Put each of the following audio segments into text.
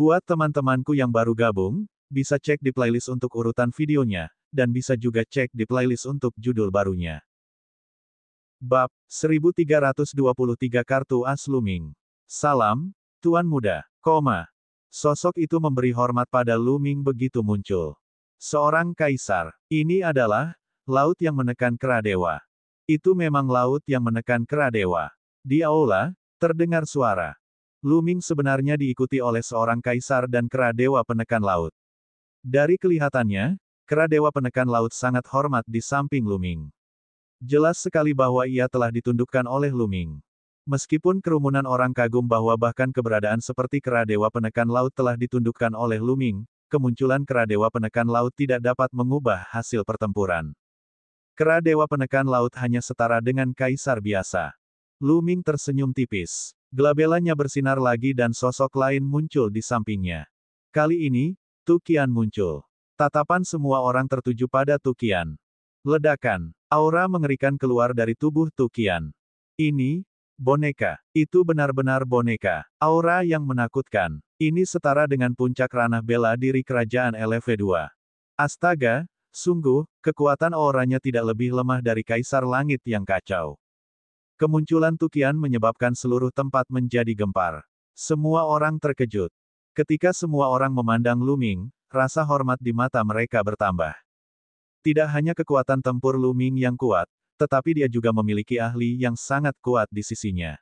Buat teman-temanku yang baru gabung, bisa cek di playlist untuk urutan videonya, dan bisa juga cek di playlist untuk judul barunya. Bab 1323 Kartu As Luming. Salam, Tuan Muda, Sosok itu memberi hormat pada Luming begitu muncul. Seorang kaisar. Ini adalah laut yang menekan kera dewa. Itu memang laut yang menekan kera dewa. Di aula, terdengar suara. Luming sebenarnya diikuti oleh seorang kaisar dan kera dewa penekan laut. Dari kelihatannya, kera dewa penekan laut sangat hormat di samping Luming. Jelas sekali bahwa ia telah ditundukkan oleh Luming. Meskipun kerumunan orang kagum bahwa bahkan keberadaan seperti kera dewa penekan laut telah ditundukkan oleh Luming, kemunculan kera dewa penekan laut tidak dapat mengubah hasil pertempuran. Kera dewa penekan laut hanya setara dengan kaisar biasa. Luming tersenyum tipis. Glabelanya bersinar lagi dan sosok lain muncul di sampingnya. Kali ini, Tu Qian muncul. Tatapan semua orang tertuju pada Tu Qian. Ledakan. Aura mengerikan keluar dari tubuh Tu Qian. Ini, boneka. Itu benar-benar boneka. Aura yang menakutkan. Ini setara dengan puncak ranah bela diri kerajaan LV2. Astaga, sungguh, kekuatan auranya tidak lebih lemah dari Kaisar Langit yang kacau. Kemunculan Tu Qian menyebabkan seluruh tempat menjadi gempar. Semua orang terkejut. Ketika semua orang memandang Luming, rasa hormat di mata mereka bertambah. Tidak hanya kekuatan tempur Luming yang kuat, tetapi dia juga memiliki ahli yang sangat kuat di sisinya.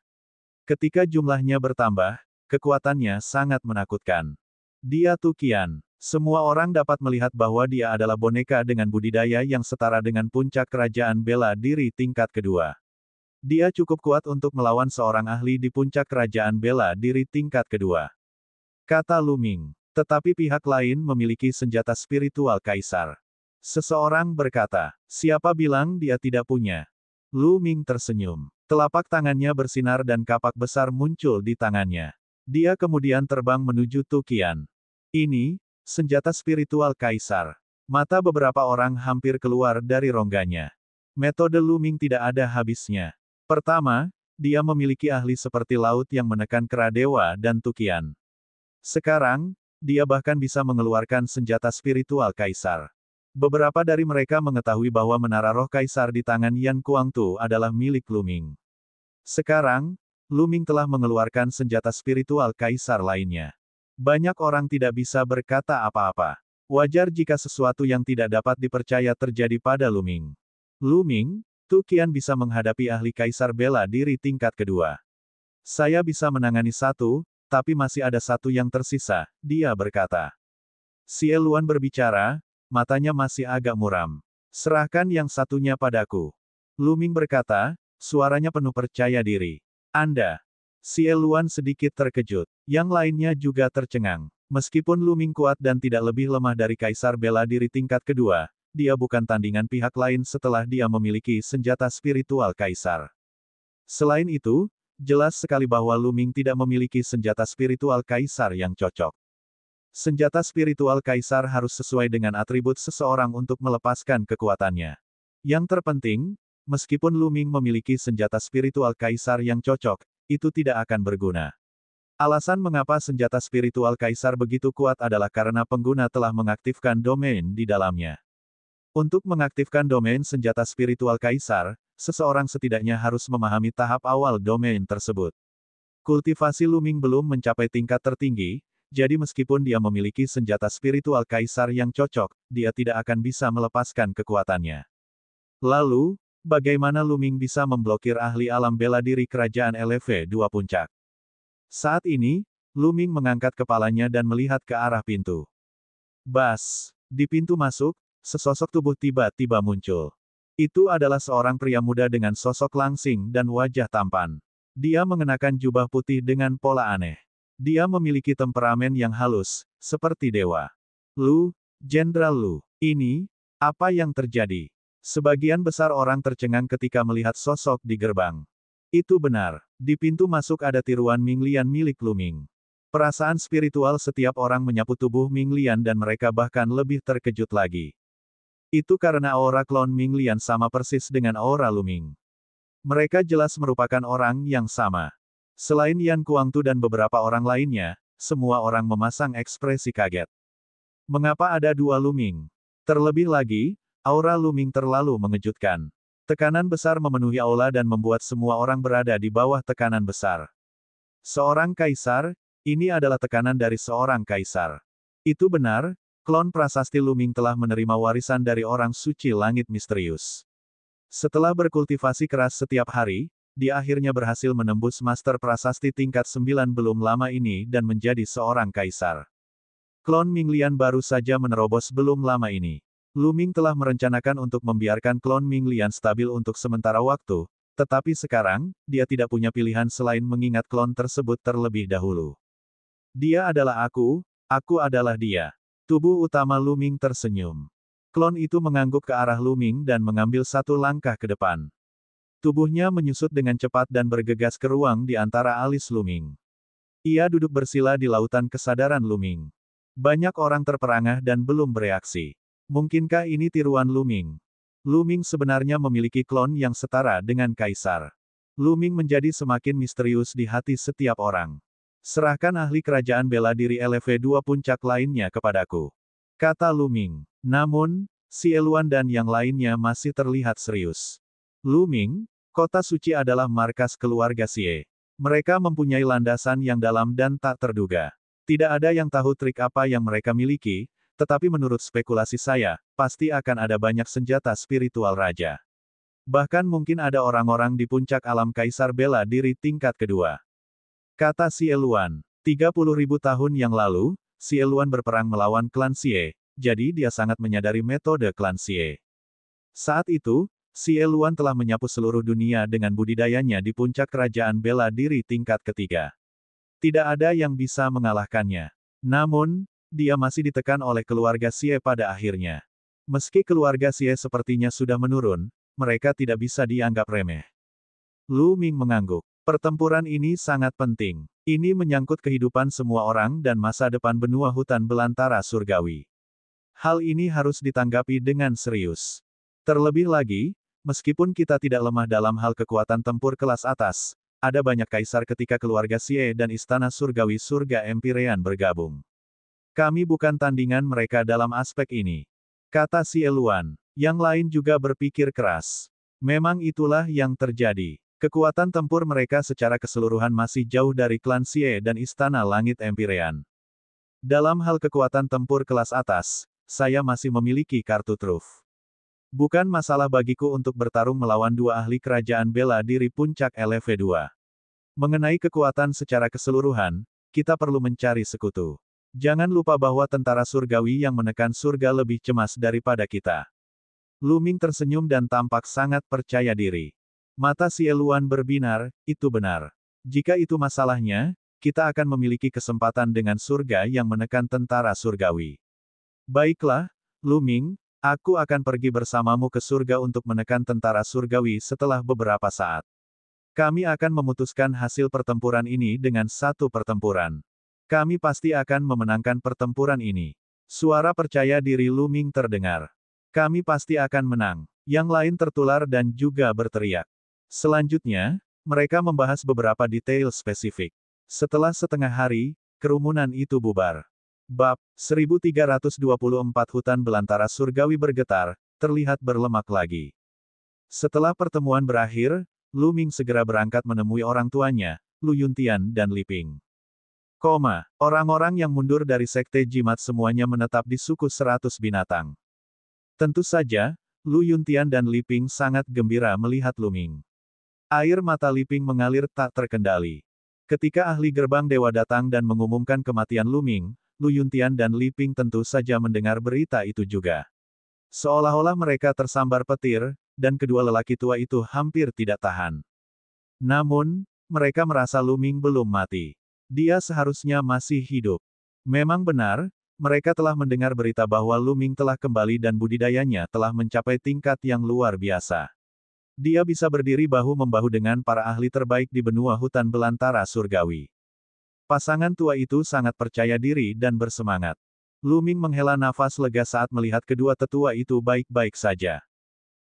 Ketika jumlahnya bertambah, kekuatannya sangat menakutkan. Dia Tu Qian. Semua orang dapat melihat bahwa dia adalah boneka dengan budidaya yang setara dengan puncak kerajaan bela diri tingkat kedua. Dia cukup kuat untuk melawan seorang ahli di puncak kerajaan bela diri tingkat kedua. Kata Luming. Tetapi pihak lain memiliki senjata spiritual kaisar. Seseorang berkata, siapa bilang dia tidak punya? Luming tersenyum. Telapak tangannya bersinar dan kapak besar muncul di tangannya. Dia kemudian terbang menuju Tu Qian. Ini, senjata spiritual kaisar. Mata beberapa orang hampir keluar dari rongganya. Metode Luming tidak ada habisnya. Pertama, dia memiliki ahli seperti laut yang menekan kera dewa dan Tu Qian. Sekarang, dia bahkan bisa mengeluarkan senjata spiritual kaisar. Beberapa dari mereka mengetahui bahwa menara roh kaisar di tangan Yan Kuangtu adalah milik Luming. Sekarang, Luming telah mengeluarkan senjata spiritual kaisar lainnya. Banyak orang tidak bisa berkata apa-apa. Wajar jika sesuatu yang tidak dapat dipercaya terjadi pada Luming. Luming, Tu Qian bisa menghadapi ahli kaisar bela diri tingkat kedua. Saya bisa menangani satu, tapi masih ada satu yang tersisa, dia berkata. Xie Luan berbicara, matanya masih agak muram. Serahkan yang satunya padaku. Luming berkata, suaranya penuh percaya diri. Anda. Xie Luan sedikit terkejut. Yang lainnya juga tercengang. Meskipun Luming kuat dan tidak lebih lemah dari kaisar bela diri tingkat kedua, dia bukan tandingan pihak lain setelah dia memiliki senjata spiritual kaisar. Selain itu, jelas sekali bahwa Luming tidak memiliki senjata spiritual kaisar yang cocok. Senjata spiritual kaisar harus sesuai dengan atribut seseorang untuk melepaskan kekuatannya. Yang terpenting, meskipun Luming memiliki senjata spiritual kaisar yang cocok, itu tidak akan berguna. Alasan mengapa senjata spiritual kaisar begitu kuat adalah karena pengguna telah mengaktifkan domain di dalamnya. Untuk mengaktifkan domain senjata spiritual kaisar, seseorang setidaknya harus memahami tahap awal domain tersebut. Kultivasi Luming belum mencapai tingkat tertinggi, jadi meskipun dia memiliki senjata spiritual kaisar yang cocok, dia tidak akan bisa melepaskan kekuatannya. Lalu, bagaimana Luming bisa memblokir ahli alam bela diri kerajaan LV2 Puncak? Saat ini, Luming mengangkat kepalanya dan melihat ke arah pintu. Bas! Di pintu masuk, sesosok tubuh tiba-tiba muncul. Itu adalah seorang pria muda dengan sosok langsing dan wajah tampan. Dia mengenakan jubah putih dengan pola aneh. Dia memiliki temperamen yang halus, seperti dewa. Lu, Jenderal Lu, ini, apa yang terjadi? Sebagian besar orang tercengang ketika melihat sosok di gerbang. Itu benar, di pintu masuk ada tiruan Minglian milik Luming. Perasaan spiritual setiap orang menyapu tubuh Minglian dan mereka bahkan lebih terkejut lagi. Itu karena aura klon Minglian sama persis dengan aura Luming. Mereka jelas merupakan orang yang sama. Selain Yan Kuangtu dan beberapa orang lainnya, semua orang memasang ekspresi kaget. Mengapa ada dua Lu Ming? Terlebih lagi, aura Lu Ming terlalu mengejutkan. Tekanan besar memenuhi aula dan membuat semua orang berada di bawah tekanan besar. Seorang kaisar, ini adalah tekanan dari seorang kaisar. Itu benar, klon prasasti Lu Ming telah menerima warisan dari orang suci langit misterius. Setelah berkultivasi keras setiap hari, dia akhirnya berhasil menembus master prasasti tingkat 9 belum lama ini dan menjadi seorang kaisar. Klon Minglian baru saja menerobos belum lama ini. Lu Ming telah merencanakan untuk membiarkan klon Minglian stabil untuk sementara waktu, tetapi sekarang, dia tidak punya pilihan selain mengingat klon tersebut terlebih dahulu. Dia adalah aku adalah dia. Tubuh utama Lu Ming tersenyum. Klon itu mengangguk ke arah Lu Ming dan mengambil satu langkah ke depan. Tubuhnya menyusut dengan cepat dan bergegas ke ruang di antara alis Lu Ming. Ia duduk bersila di lautan kesadaran Lu Ming. Banyak orang terperangah dan belum bereaksi. Mungkinkah ini tiruan Lu Ming? Lu Ming sebenarnya memiliki klon yang setara dengan kaisar. Lu Ming menjadi semakin misterius di hati setiap orang. Serahkan ahli kerajaan bela diri LV2 puncak lainnya kepadaku, kata Lu Ming. Namun, Si Eluan dan yang lainnya masih terlihat serius. Lu Ming, kota suci adalah markas keluarga Xie. Mereka mempunyai landasan yang dalam dan tak terduga. Tidak ada yang tahu trik apa yang mereka miliki, tetapi menurut spekulasi saya, pasti akan ada banyak senjata spiritual raja. Bahkan mungkin ada orang-orang di puncak alam kaisar bela diri tingkat kedua. Kata Si Eluan, 30.000 tahun yang lalu, Si Eluan berperang melawan klan Xie, jadi dia sangat menyadari metode klan Xie. Saat itu, Si Eluan telah menyapu seluruh dunia dengan budidayanya di puncak kerajaan bela diri tingkat ketiga. Tidak ada yang bisa mengalahkannya. Namun, dia masih ditekan oleh keluarga Xie pada akhirnya. Meski keluarga Xie sepertinya sudah menurun, mereka tidak bisa dianggap remeh. Lu Ming mengangguk. Pertempuran ini sangat penting. Ini menyangkut kehidupan semua orang dan masa depan benua hutan belantara surgawi. Hal ini harus ditanggapi dengan serius. Terlebih lagi, meskipun kita tidak lemah dalam hal kekuatan tempur kelas atas, ada banyak kaisar ketika keluarga Xie dan istana surgawi surga Empyrean bergabung. Kami bukan tandingan mereka dalam aspek ini, kata Si Eluan. Yang lain juga berpikir keras. Memang itulah yang terjadi. Kekuatan tempur mereka secara keseluruhan masih jauh dari klan Xie dan istana langit Empyrean. Dalam hal kekuatan tempur kelas atas, saya masih memiliki kartu truf. Bukan masalah bagiku untuk bertarung melawan dua ahli kerajaan bela diri puncak LV2. Mengenai kekuatan secara keseluruhan, kita perlu mencari sekutu. Jangan lupa bahwa tentara surgawi yang menekan surga lebih cemas daripada kita. Lu Ming tersenyum dan tampak sangat percaya diri. Mata Si Eluan berbinar, itu benar. Jika itu masalahnya, kita akan memiliki kesempatan dengan surga yang menekan tentara surgawi. Baiklah, Lu Ming, aku akan pergi bersamamu ke surga untuk menekan tentara surgawi setelah beberapa saat. Kami akan memutuskan hasil pertempuran ini dengan satu pertempuran. Kami pasti akan memenangkan pertempuran ini. Suara percaya diri Lu Ming terdengar. Kami pasti akan menang. Yang lain tertular dan juga berteriak. Selanjutnya, mereka membahas beberapa detail spesifik. Setelah setengah hari, kerumunan itu bubar. Bab 1324 Hutan Belantara Surgawi bergetar, terlihat berlemak lagi. Setelah pertemuan berakhir, Lu Ming segera berangkat menemui orang tuanya, Lu Yuntian dan Li Ping. Orang-orang yang mundur dari sekte jimat semuanya menetap di suku 100 binatang. Tentu saja, Lu Yuntian dan Li Ping sangat gembira melihat Lu Ming. Air mata Li Ping mengalir tak terkendali. Ketika ahli gerbang dewa datang dan mengumumkan kematian Lu Ming, Lu Yuntian dan Li Ping tentu saja mendengar berita itu juga. Seolah-olah mereka tersambar petir, dan kedua lelaki tua itu hampir tidak tahan. Namun, mereka merasa Lu Ming belum mati. Dia seharusnya masih hidup. Memang benar, mereka telah mendengar berita bahwa Lu Ming telah kembali dan budidayanya telah mencapai tingkat yang luar biasa. Dia bisa berdiri bahu-membahu dengan para ahli terbaik di benua hutan belantara surgawi. Pasangan tua itu sangat percaya diri dan bersemangat. Lu Ming menghela nafas lega saat melihat kedua tetua itu baik-baik saja.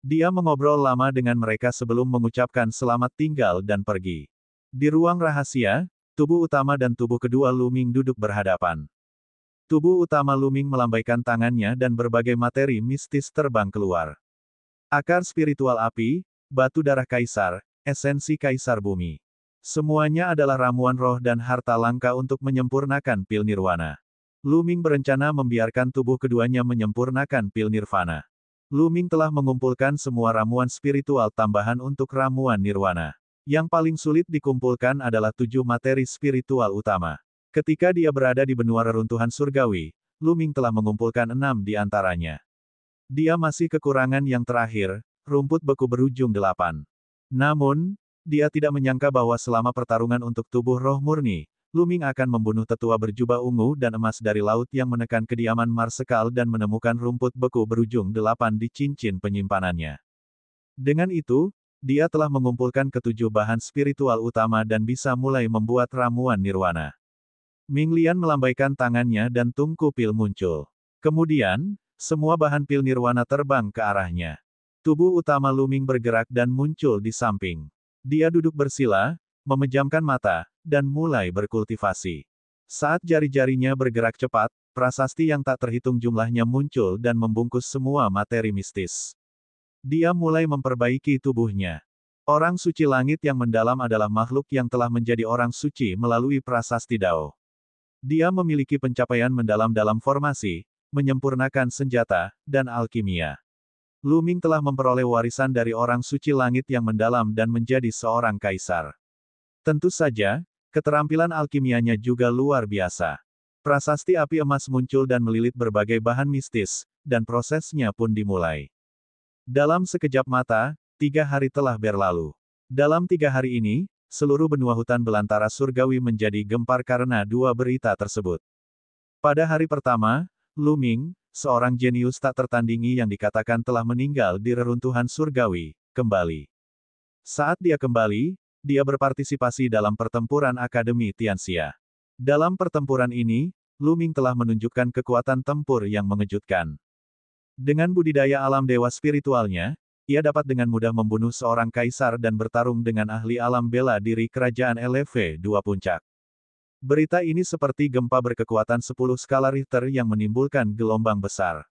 Dia mengobrol lama dengan mereka sebelum mengucapkan selamat tinggal dan pergi. Di ruang rahasia, Tubuh utama dan tubuh kedua Luming duduk berhadapan. Tubuh utama Luming melambaikan tangannya dan berbagai materi mistis terbang keluar. Akar spiritual api, batu darah kaisar, esensi kaisar bumi. Semuanya adalah ramuan roh dan harta langka untuk menyempurnakan pil nirwana. Luming berencana membiarkan tubuh keduanya menyempurnakan pil nirvana. Luming telah mengumpulkan semua ramuan spiritual tambahan untuk ramuan nirwana. Yang paling sulit dikumpulkan adalah 7 materi spiritual utama. Ketika dia berada di benua reruntuhan surgawi, Luming telah mengumpulkan 6 di antaranya. Dia masih kekurangan yang terakhir, rumput beku berujung 8. Namun, dia tidak menyangka bahwa selama pertarungan untuk tubuh roh murni, Luming akan membunuh tetua berjubah ungu dan emas dari laut yang menekan kediaman Marsekal dan menemukan rumput beku berujung 8 di cincin penyimpanannya. Dengan itu, dia telah mengumpulkan ketujuh bahan spiritual utama dan bisa mulai membuat ramuan nirwana. Ming Lian melambaikan tangannya dan tungku pil muncul. Kemudian, semua bahan pil nirwana terbang ke arahnya. Tubuh utama Luming bergerak dan muncul di samping. Dia duduk bersila, memejamkan mata, dan mulai berkultivasi. Saat jari-jarinya bergerak cepat, prasasti yang tak terhitung jumlahnya muncul dan membungkus semua materi mistis. Dia mulai memperbaiki tubuhnya. Orang suci langit yang mendalam adalah makhluk yang telah menjadi orang suci melalui prasasti Dao. Dia memiliki pencapaian mendalam dalam formasi, menyempurnakan senjata, dan alkimia. Luming telah memperoleh warisan dari orang suci langit yang mendalam dan menjadi seorang kaisar. Tentu saja, keterampilan alkimianya juga luar biasa. Prasasti api emas muncul dan melilit berbagai bahan mistis, dan prosesnya pun dimulai. Dalam sekejap mata, 3 hari telah berlalu. Dalam 3 hari ini, seluruh benua hutan belantara surgawi menjadi gempar karena 2 berita tersebut. Pada hari pertama, Luming, seorang jenius tak tertandingi yang dikatakan telah meninggal di reruntuhan surgawi, kembali. Saat dia kembali, dia berpartisipasi dalam pertempuran Akademi Tianxia. Dalam pertempuran ini, Luming telah menunjukkan kekuatan tempur yang mengejutkan. Dengan budidaya alam dewa spiritualnya, ia dapat dengan mudah membunuh seorang kaisar dan bertarung dengan ahli alam bela diri kerajaan LV2 Puncak. Berita ini seperti gempa berkekuatan 10 skala Richter yang menimbulkan gelombang besar.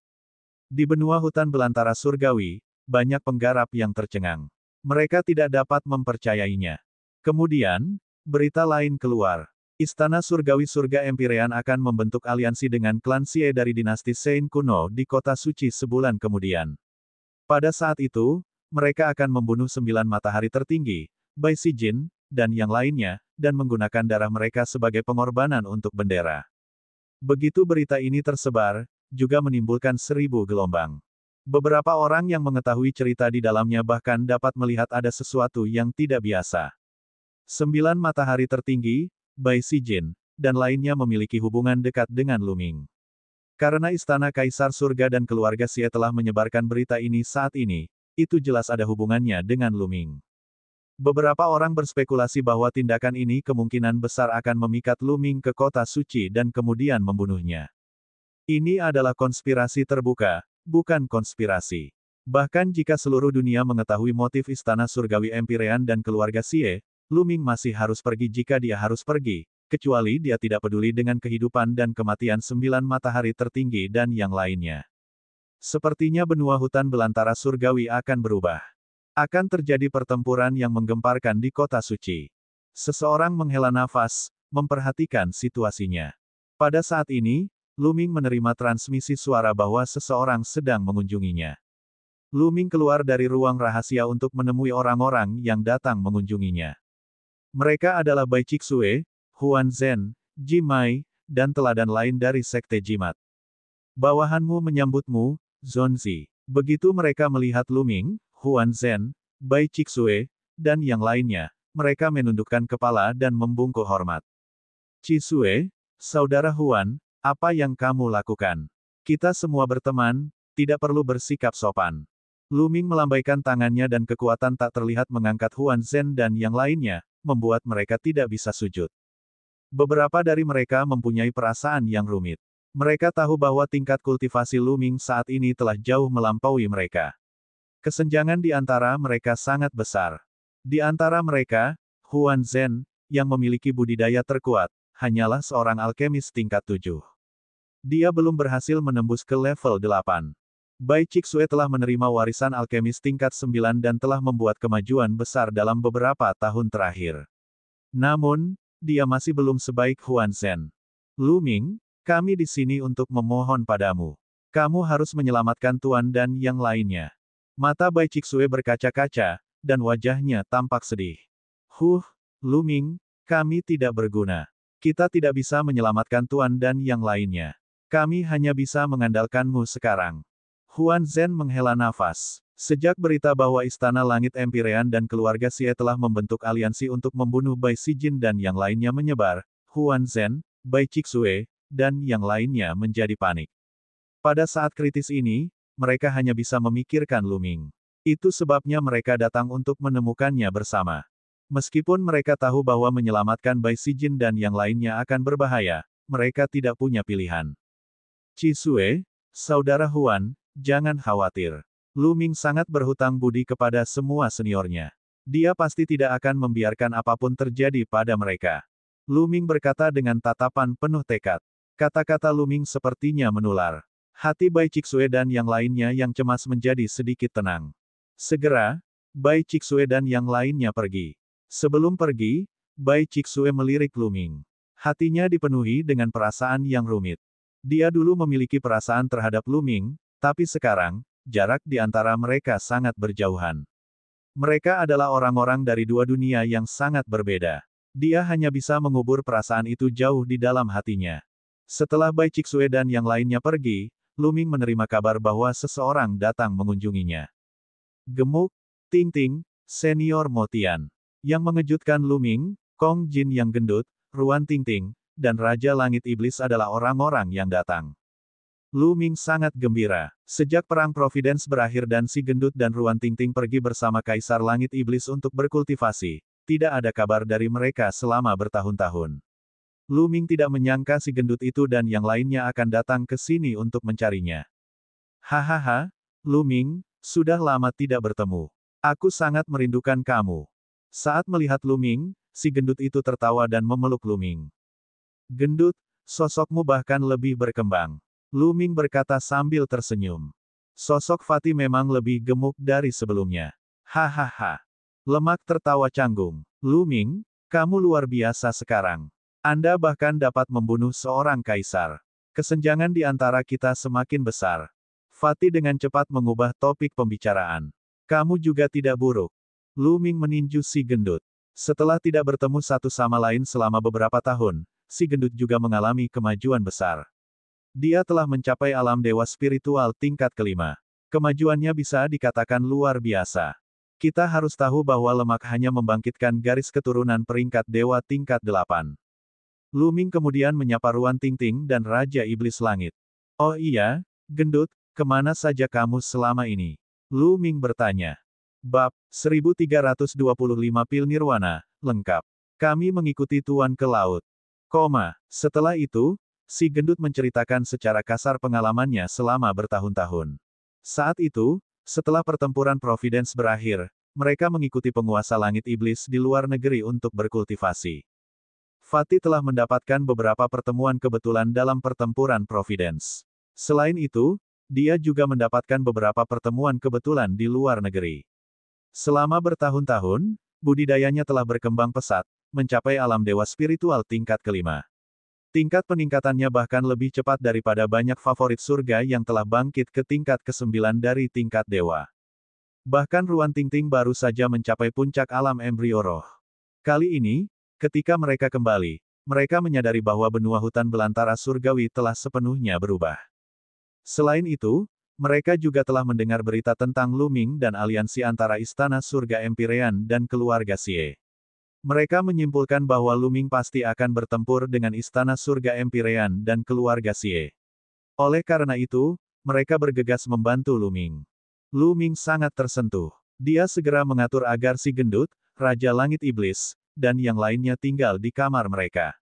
Di benua hutan belantara surgawi, banyak penggarap yang tercengang. Mereka tidak dapat mempercayainya. Kemudian, berita lain keluar. Istana Surgawi Surga Empirean akan membentuk aliansi dengan klan Xie dari dinasti Sein kuno di kota suci sebulan kemudian. Pada saat itu, mereka akan membunuh 9 matahari tertinggi, Bai Sijin, dan yang lainnya, dan menggunakan darah mereka sebagai pengorbanan untuk bendera. Begitu berita ini tersebar, juga menimbulkan 1000 gelombang. Beberapa orang yang mengetahui cerita di dalamnya bahkan dapat melihat ada sesuatu yang tidak biasa. 9 matahari tertinggi, Bai Sijin, dan lainnya memiliki hubungan dekat dengan Luming. Karena Istana Kaisar Surga dan keluarga Xie telah menyebarkan berita ini saat ini, itu jelas ada hubungannya dengan Luming. Beberapa orang berspekulasi bahwa tindakan ini kemungkinan besar akan memikat Luming ke kota suci dan kemudian membunuhnya. Ini adalah konspirasi terbuka, bukan konspirasi. Bahkan jika seluruh dunia mengetahui motif Istana Surgawi Empirean dan keluarga Xie, Luming masih harus pergi jika dia harus pergi, kecuali dia tidak peduli dengan kehidupan dan kematian 9 matahari tertinggi dan yang lainnya. Sepertinya benua hutan belantara surgawi akan berubah. Akan terjadi pertempuran yang menggemparkan di kota suci. Seseorang menghela nafas, memperhatikan situasinya. Pada saat ini, Luming menerima transmisi suara bahwa seseorang sedang mengunjunginya. Luming keluar dari ruang rahasia untuk menemui orang-orang yang datang mengunjunginya. Mereka adalah Bai Chixue, Huan Zhen, Jimai, dan teladan lain dari Sekte Jimat. Bawahanmu menyambutmu, Zonzi. Begitu mereka melihat Luming, Huan Zhen, Bai Chixue, dan yang lainnya, mereka menundukkan kepala dan membungkuk hormat. Chixue, saudara Huan, apa yang kamu lakukan? Kita semua berteman, tidak perlu bersikap sopan. Luming melambaikan tangannya dan kekuatan tak terlihat mengangkat Huan Zhen dan yang lainnya, membuat mereka tidak bisa sujud. Beberapa dari mereka mempunyai perasaan yang rumit. Mereka tahu bahwa tingkat kultivasi Luming saat ini telah jauh melampaui mereka. Kesenjangan di antara mereka sangat besar. Di antara mereka, Huan Zhen, yang memiliki budidaya terkuat, hanyalah seorang alkemis tingkat 7. Dia belum berhasil menembus ke level 8. Bai Chixue telah menerima warisan alkemis tingkat 9 dan telah membuat kemajuan besar dalam beberapa tahun terakhir. Namun, dia masih belum sebaik Huan Zhen. Lu Ming, kami di sini untuk memohon padamu. Kamu harus menyelamatkan Tuan dan yang lainnya. Mata Bai Chixue berkaca-kaca, dan wajahnya tampak sedih. Lu Ming, kami tidak berguna. Kita tidak bisa menyelamatkan Tuan dan yang lainnya. Kami hanya bisa mengandalkanmu sekarang. Huan Zhen menghela nafas. Sejak berita bahwa Istana Langit Empirean dan keluarga Xie telah membentuk aliansi untuk membunuh Bai Sijin dan yang lainnya menyebar, Huan Zhen, Bai Chixue, dan yang lainnya menjadi panik. Pada saat kritis ini, mereka hanya bisa memikirkan Lu Ming. Itu sebabnya mereka datang untuk menemukannya bersama. Meskipun mereka tahu bahwa menyelamatkan Bai Sijin dan yang lainnya akan berbahaya, mereka tidak punya pilihan. Chixue, saudara Huan, jangan khawatir. Lu Ming sangat berhutang budi kepada semua seniornya. Dia pasti tidak akan membiarkan apapun terjadi pada mereka. Lu Ming berkata dengan tatapan penuh tekad. Kata-kata Lu Ming sepertinya menular. Hati Bai Chixue dan yang lainnya yang cemas menjadi sedikit tenang. Segera, Bai Chixue dan yang lainnya pergi. Sebelum pergi, Bai Chixue melirik Lu Ming. Hatinya dipenuhi dengan perasaan yang rumit. Dia dulu memiliki perasaan terhadap Lu Ming, tapi sekarang, jarak di antara mereka sangat berjauhan. Mereka adalah orang-orang dari dua dunia yang sangat berbeda. Dia hanya bisa mengubur perasaan itu jauh di dalam hatinya. Setelah Bai Chixue dan yang lainnya pergi, Lu Ming menerima kabar bahwa seseorang datang mengunjunginya. Gemuk, Ting-Ting, senior Motian. Yang mengejutkan Lu Ming, Kong Jin yang gendut, Ruan Ting-Ting, dan Raja Langit Iblis adalah orang-orang yang datang. Lu Ming sangat gembira. Sejak Perang Providence berakhir dan si gendut dan Ruan Ting-Ting pergi bersama Kaisar Langit Iblis untuk berkultivasi, tidak ada kabar dari mereka selama bertahun-tahun. Lu Ming tidak menyangka si gendut itu dan yang lainnya akan datang ke sini untuk mencarinya. Hahaha, Lu Ming, sudah lama tidak bertemu. Aku sangat merindukan kamu. Saat melihat Lu Ming, si gendut itu tertawa dan memeluk Lu Ming. Gendut, sosokmu bahkan lebih berkembang. Lu Ming berkata sambil tersenyum. Sosok Fatih memang lebih gemuk dari sebelumnya. Hahaha. Lemak tertawa canggung. Lu Ming, kamu luar biasa sekarang. Anda bahkan dapat membunuh seorang kaisar. Kesenjangan di antara kita semakin besar. Fatih dengan cepat mengubah topik pembicaraan. Kamu juga tidak buruk. Lu Ming meninju si gendut. Setelah tidak bertemu satu sama lain selama beberapa tahun, si gendut juga mengalami kemajuan besar. Dia telah mencapai alam dewa spiritual tingkat kelima. Kemajuannya bisa dikatakan luar biasa. Kita harus tahu bahwa lemak hanya membangkitkan garis keturunan peringkat dewa tingkat 8. Lu Ming kemudian menyapa Ruan Ting-Ting dan Raja Iblis Langit. Oh iya, gendut, kemana saja kamu selama ini? Lu Ming bertanya. Bab 1325 Pil Nirwana, lengkap. Kami mengikuti Tuan ke laut. Setelah itu, si gendut menceritakan secara kasar pengalamannya selama bertahun-tahun. Saat itu, setelah pertempuran Providence berakhir, mereka mengikuti penguasa langit iblis di luar negeri untuk berkultivasi. Fatih telah mendapatkan beberapa pertemuan kebetulan dalam pertempuran Providence. Selain itu, dia juga mendapatkan beberapa pertemuan kebetulan di luar negeri. Selama bertahun-tahun, budidayanya telah berkembang pesat, mencapai alam dewa spiritual tingkat kelima. Tingkat peningkatannya bahkan lebih cepat daripada banyak favorit surga yang telah bangkit ke tingkat ke-9 dari tingkat dewa. Bahkan Ruan Ting-Ting baru saja mencapai puncak alam embrio roh. Kali ini, ketika mereka kembali, mereka menyadari bahwa benua hutan belantara surgawi telah sepenuhnya berubah. Selain itu, mereka juga telah mendengar berita tentang Lu Ming dan aliansi antara Istana Surga Empirean dan keluarga Xie. Mereka menyimpulkan bahwa Lu Ming pasti akan bertempur dengan Istana Surga Empirean dan keluarga Xie. Oleh karena itu, mereka bergegas membantu Lu Ming. Lu Ming sangat tersentuh. Dia segera mengatur agar si gendut, Raja Langit Iblis, dan yang lainnya tinggal di kamar mereka.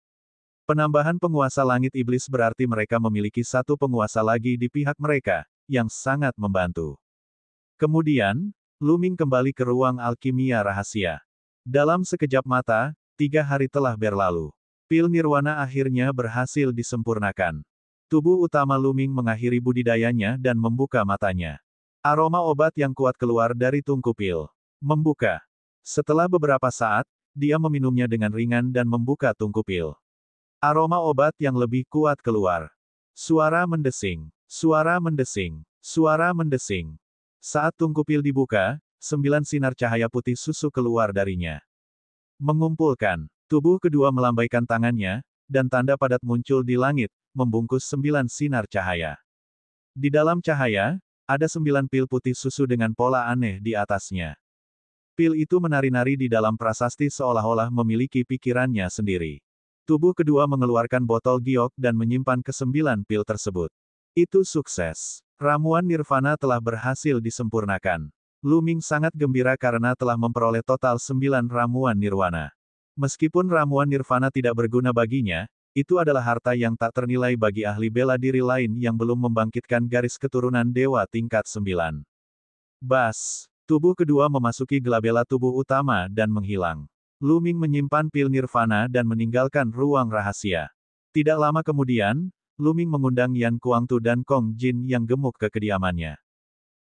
Penambahan penguasa Langit Iblis berarti mereka memiliki satu penguasa lagi di pihak mereka, yang sangat membantu. Kemudian, Lu Ming kembali ke ruang alkimia rahasia. Dalam sekejap mata, 3 hari telah berlalu. Pil nirwana akhirnya berhasil disempurnakan. Tubuh utama Lu Ming mengakhiri budidayanya dan membuka matanya. Aroma obat yang kuat keluar dari tungku pil. Membuka. Setelah beberapa saat, dia meminumnya dengan ringan dan membuka tungku pil. Aroma obat yang lebih kuat keluar. Suara mendesing. Suara mendesing. Suara mendesing. Saat tungku pil dibuka, 9 sinar cahaya putih susu keluar darinya. Mengumpulkan. Tubuh kedua melambaikan tangannya, dan tanda padat muncul di langit, membungkus 9 sinar cahaya. Di dalam cahaya, ada 9 pil putih susu dengan pola aneh di atasnya. Pil itu menari-nari di dalam prasasti seolah-olah memiliki pikirannya sendiri. Tubuh kedua mengeluarkan botol giok dan menyimpan ke-9 pil tersebut. Itu sukses. Ramuan nirvana telah berhasil disempurnakan. Lu Ming sangat gembira karena telah memperoleh total 9 ramuan nirwana. Meskipun ramuan nirvana tidak berguna baginya, itu adalah harta yang tak ternilai bagi ahli bela diri lain yang belum membangkitkan garis keturunan dewa tingkat 9. Bas. Tubuh kedua memasuki gelabela tubuh utama dan menghilang. Lu Ming menyimpan pil nirvana dan meninggalkan ruang rahasia. Tidak lama kemudian, Lu Ming mengundang Yan Kuangtu dan Kong Jin yang gemuk ke kediamannya.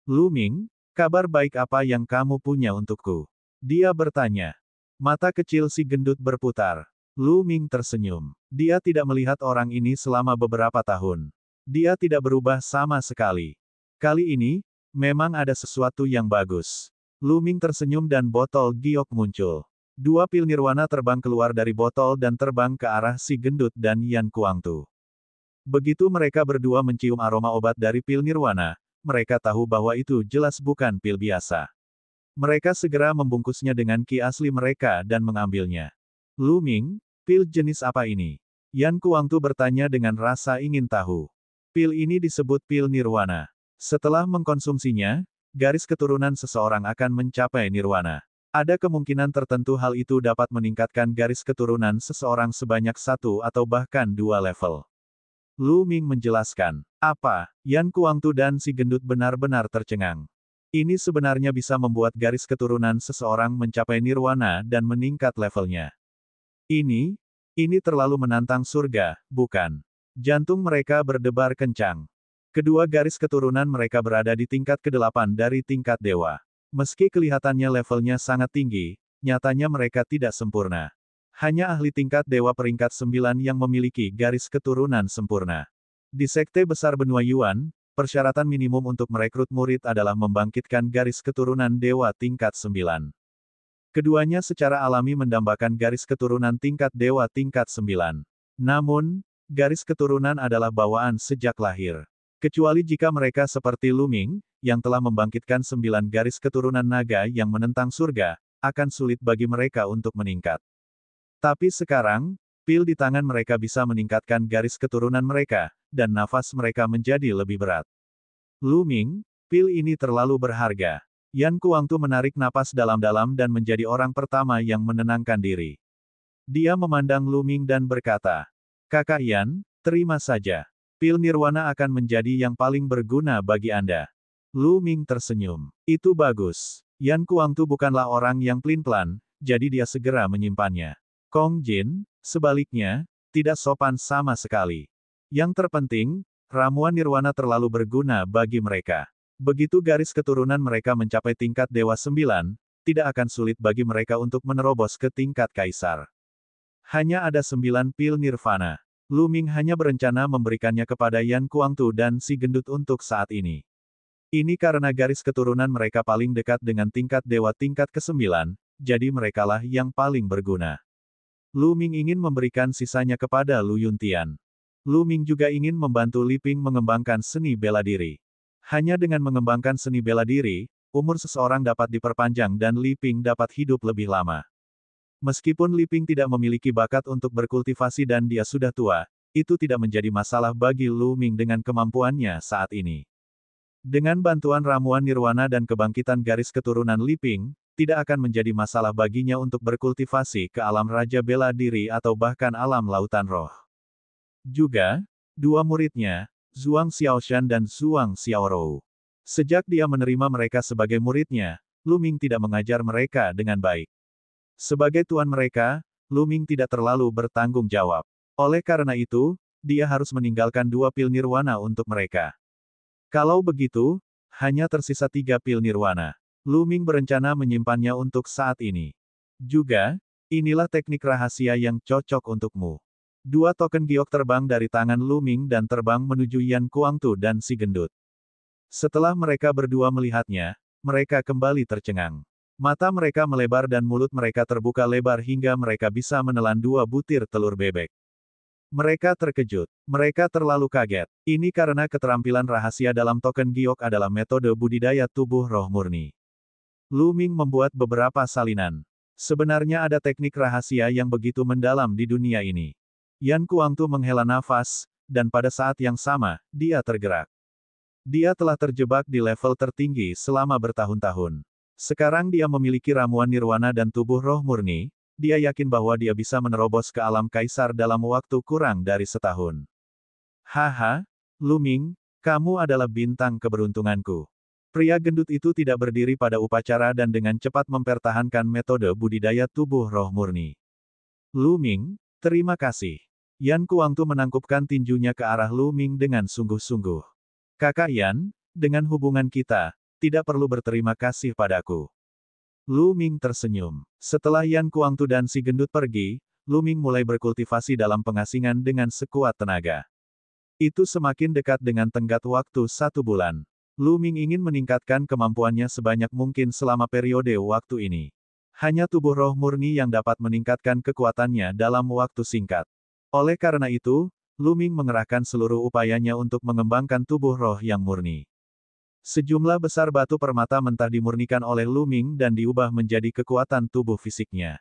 Lu Ming, kabar baik apa yang kamu punya untukku? Dia bertanya. Mata kecil si gendut berputar. Lu Ming tersenyum. Dia tidak melihat orang ini selama beberapa tahun. Dia tidak berubah sama sekali. Kali ini, memang ada sesuatu yang bagus. Lu Ming tersenyum dan botol giok muncul. 2 pil nirwana terbang keluar dari botol dan terbang ke arah si gendut dan Yan Kuangtu. Begitu mereka berdua mencium aroma obat dari pil nirwana, mereka tahu bahwa itu jelas bukan pil biasa. Mereka segera membungkusnya dengan ki asli mereka dan mengambilnya. Lu Ming, pil jenis apa ini? Yan Kuangtu bertanya dengan rasa ingin tahu. Pil ini disebut pil nirwana. Setelah mengkonsumsinya, garis keturunan seseorang akan mencapai nirwana. Ada kemungkinan tertentu hal itu dapat meningkatkan garis keturunan seseorang sebanyak 1 atau bahkan 2 level. Lu Ming menjelaskan. Apa? Yan Kuangtu dan si gendut benar-benar tercengang. Ini sebenarnya bisa membuat garis keturunan seseorang mencapai nirwana dan meningkat levelnya. Ini terlalu menantang surga, bukan? Jantung mereka berdebar kencang. Kedua garis keturunan mereka berada di tingkat ke-8 dari tingkat dewa. Meski kelihatannya levelnya sangat tinggi, nyatanya mereka tidak sempurna. Hanya ahli tingkat dewa peringkat 9 yang memiliki garis keturunan sempurna. Di Sekte Besar Benua Yuan, persyaratan minimum untuk merekrut murid adalah membangkitkan garis keturunan dewa tingkat 9. Keduanya secara alami mendambakan garis keturunan tingkat dewa tingkat 9. Namun, garis keturunan adalah bawaan sejak lahir. Kecuali jika mereka seperti Lu Ming, yang telah membangkitkan 9 garis keturunan naga yang menentang surga, akan sulit bagi mereka untuk meningkat. Tapi sekarang, pil di tangan mereka bisa meningkatkan garis keturunan mereka, dan nafas mereka menjadi lebih berat. Lu Ming, pil ini terlalu berharga. Yan Kuangtu menarik napas dalam-dalam dan menjadi orang pertama yang menenangkan diri. Dia memandang Lu Ming dan berkata, Kakak Yan, terima saja. Pil nirwana akan menjadi yang paling berguna bagi Anda. Lu Ming tersenyum. Itu bagus. Yan Kuangtu bukanlah orang yang pelin-pelan, jadi dia segera menyimpannya. Kong Jin, sebaliknya, tidak sopan sama sekali. Yang terpenting, ramuan nirwana terlalu berguna bagi mereka. Begitu garis keturunan mereka mencapai tingkat dewa 9, tidak akan sulit bagi mereka untuk menerobos ke tingkat kaisar. Hanya ada 9 pil nirvana. Lu Ming hanya berencana memberikannya kepada Yan Kuangtu dan si gendut untuk saat ini. Ini karena garis keturunan mereka paling dekat dengan tingkat dewa tingkat ke-9, jadi merekalah yang paling berguna. Lu Ming ingin memberikan sisanya kepada Lu Yuntian. Lu Ming juga ingin membantu Li Ping mengembangkan seni bela diri. Hanya dengan mengembangkan seni bela diri, umur seseorang dapat diperpanjang dan Li Ping dapat hidup lebih lama. Meskipun Li Ping tidak memiliki bakat untuk berkultivasi dan dia sudah tua, itu tidak menjadi masalah bagi Lu Ming dengan kemampuannya saat ini. Dengan bantuan ramuan nirwana dan kebangkitan garis keturunan Li Ping, tidak akan menjadi masalah baginya untuk berkultivasi ke alam raja bela diri atau bahkan alam lautan roh. Juga, 2 muridnya, Zhuang Xiaoshan dan Zhuang Xiaorou. Sejak dia menerima mereka sebagai muridnya, Lu Ming tidak mengajar mereka dengan baik. Sebagai tuan mereka, Lu Ming tidak terlalu bertanggung jawab. Oleh karena itu, dia harus meninggalkan 2 pil nirwana untuk mereka. Kalau begitu, hanya tersisa 3 pil nirwana. Lu Ming berencana menyimpannya untuk saat ini. Juga, inilah teknik rahasia yang cocok untukmu. 2 token giok terbang dari tangan Lu Ming dan terbang menuju Yan Kuangtu dan si gendut. Setelah mereka berdua melihatnya, mereka kembali tercengang. Mata mereka melebar dan mulut mereka terbuka lebar hingga mereka bisa menelan 2 butir telur bebek. Mereka terkejut. Mereka terlalu kaget. Ini karena keterampilan rahasia dalam token giok adalah metode budidaya tubuh roh murni. Lu Ming membuat beberapa salinan. Sebenarnya ada teknik rahasia yang begitu mendalam di dunia ini. Yan Kuangtu menghela nafas, dan pada saat yang sama, dia tergerak. Dia telah terjebak di level tertinggi selama bertahun-tahun. Sekarang dia memiliki ramuan nirwana dan tubuh roh murni, dia yakin bahwa dia bisa menerobos ke alam kaisar dalam waktu kurang dari setahun. Haha, Lu Ming, kamu adalah bintang keberuntunganku. Pria gendut itu tidak berdiri pada upacara dan dengan cepat mempertahankan metode budidaya tubuh roh murni. Lu Ming, terima kasih. Yan Kuangtu menangkupkan tinjunya ke arah Lu Ming dengan sungguh-sungguh. Kakak Yan, dengan hubungan kita, tidak perlu berterima kasih padaku. Lu Ming tersenyum. Setelah Yan Kuangtu dan si gendut pergi, Lu Ming mulai berkultivasi dalam pengasingan dengan sekuat tenaga. Itu semakin dekat dengan tenggat waktu 1 bulan. Lu Ming ingin meningkatkan kemampuannya sebanyak mungkin selama periode waktu ini. Hanya tubuh roh murni yang dapat meningkatkan kekuatannya dalam waktu singkat. Oleh karena itu, Lu Ming mengerahkan seluruh upayanya untuk mengembangkan tubuh roh yang murni. Sejumlah besar batu permata mentah dimurnikan oleh Lu Ming dan diubah menjadi kekuatan tubuh fisiknya.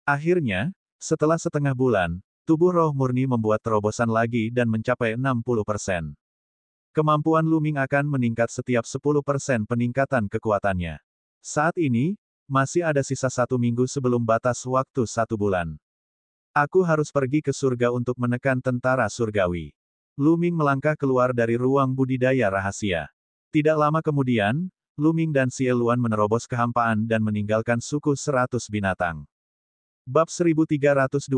Akhirnya, setelah setengah bulan, tubuh roh murni membuat terobosan lagi dan mencapai 60%. Kemampuan Lu Ming akan meningkat setiap 10% peningkatan kekuatannya. Saat ini, masih ada sisa 1 minggu sebelum batas waktu 1 bulan. Aku harus pergi ke surga untuk menekan tentara surgawi. Lu Ming melangkah keluar dari ruang budidaya rahasia. Tidak lama kemudian, Lu Ming dan Xie Luan menerobos kehampaan dan meninggalkan suku 100 binatang. Bab 1326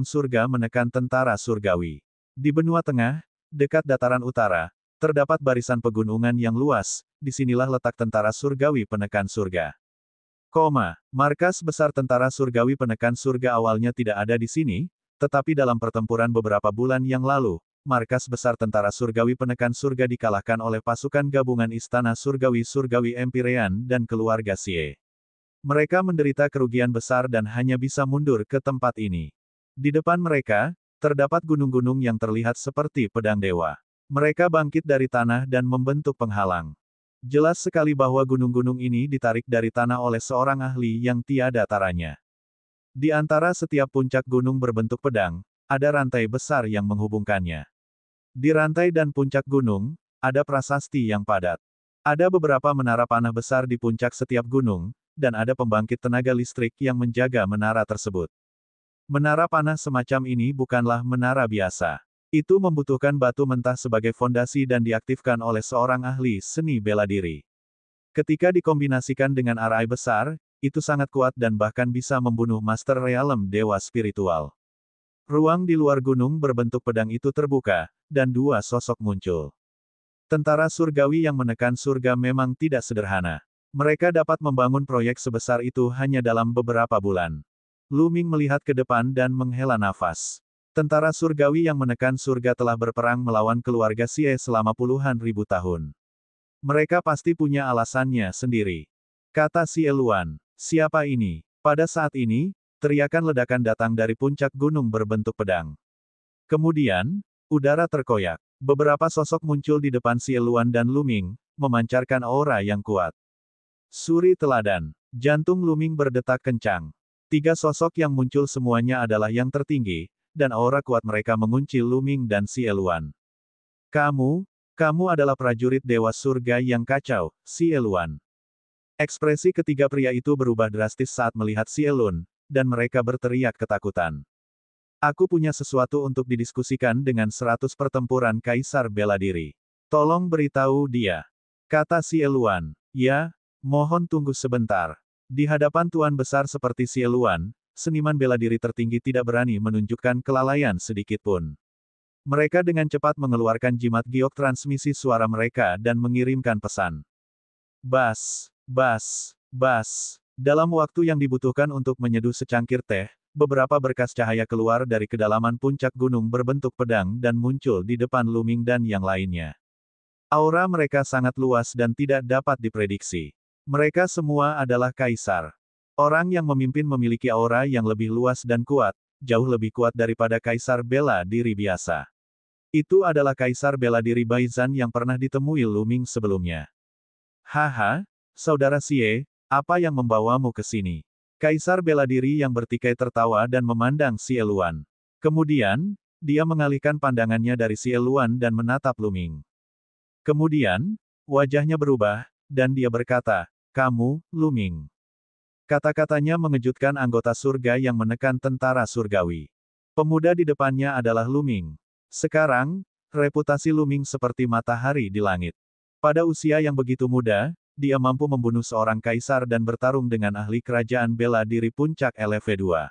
Surga menekan tentara surgawi. Di benua tengah, dekat dataran utara, terdapat barisan pegunungan yang luas, disinilah letak tentara surgawi penekan surga. Markas besar tentara surgawi penekan surga awalnya tidak ada di sini, tetapi dalam pertempuran beberapa bulan yang lalu, markas besar tentara surgawi penekan surga dikalahkan oleh pasukan gabungan istana surgawi Empirean dan keluarga Xie. Mereka menderita kerugian besar dan hanya bisa mundur ke tempat ini. Di depan mereka, terdapat gunung-gunung yang terlihat seperti pedang dewa. Mereka bangkit dari tanah dan membentuk penghalang. Jelas sekali bahwa gunung-gunung ini ditarik dari tanah oleh seorang ahli yang tiada taranya. Di antara setiap puncak gunung berbentuk pedang, ada rantai besar yang menghubungkannya. Di rantai dan puncak gunung, ada prasasti yang padat. Ada beberapa menara panah besar di puncak setiap gunung, dan ada pembangkit tenaga listrik yang menjaga menara tersebut. Menara panah semacam ini bukanlah menara biasa. Itu membutuhkan batu mentah sebagai fondasi dan diaktifkan oleh seorang ahli seni bela diri. Ketika dikombinasikan dengan arai besar, itu sangat kuat dan bahkan bisa membunuh Master Realm Dewa Spiritual. Ruang di luar gunung berbentuk pedang itu terbuka, dan 2 sosok muncul. Tentara surgawi yang menekan surga memang tidak sederhana. Mereka dapat membangun proyek sebesar itu hanya dalam beberapa bulan. Lu Ming melihat ke depan dan menghela nafas. Tentara surgawi yang menekan surga telah berperang melawan keluarga Xie selama puluhan ribu tahun. Mereka pasti punya alasannya sendiri. Kata Xie Luan, siapa ini? Pada saat ini, teriakan ledakan datang dari puncak gunung berbentuk pedang. Kemudian, udara terkoyak. Beberapa sosok muncul di depan Xie Luan dan Lu Ming, memancarkan aura yang kuat. Suri teladan. Jantung Lu Ming berdetak kencang. 3 sosok yang muncul semuanya adalah yang tertinggi, dan aura kuat mereka mengunci Lu Ming dan Xie Luan. Kamu adalah prajurit Dewa Surga yang kacau, Xie Luan. Ekspresi ketiga pria itu berubah drastis saat melihat Xie Luan, dan mereka berteriak ketakutan. Aku punya sesuatu untuk didiskusikan dengan 100 pertempuran Kaisar Bela Diri. Tolong beritahu dia. Kata Xie Luan. Ya, mohon tunggu sebentar. Di hadapan tuan besar seperti Xie Luan, seniman bela diri tertinggi tidak berani menunjukkan kelalaian sedikitpun. Mereka dengan cepat mengeluarkan jimat giok transmisi suara mereka dan mengirimkan pesan. Bas, bas, bas. Dalam waktu yang dibutuhkan untuk menyeduh secangkir teh, beberapa berkas cahaya keluar dari kedalaman puncak gunung berbentuk pedang dan muncul di depan Lu Ming dan yang lainnya. Aura mereka sangat luas dan tidak dapat diprediksi. Mereka semua adalah kaisar. Orang yang memimpin memiliki aura yang lebih luas dan kuat, jauh lebih kuat daripada kaisar bela diri biasa. Itu adalah kaisar bela diri Baizhan yang pernah ditemui Lu Ming sebelumnya. Haha, saudara Xie, apa yang membawamu ke sini? Kaisar bela diri yang bertikai tertawa dan memandang Xie Luan. Kemudian, dia mengalihkan pandangannya dari Xie Luan dan menatap Lu Ming. Kemudian, wajahnya berubah, dan dia berkata, "Kamu, Lu Ming." Kata-katanya mengejutkan anggota surga yang menekan tentara surgawi. Pemuda di depannya adalah Lu Ming. Sekarang, reputasi Lu Ming seperti matahari di langit. Pada usia yang begitu muda, dia mampu membunuh seorang kaisar dan bertarung dengan ahli kerajaan bela diri puncak LV2.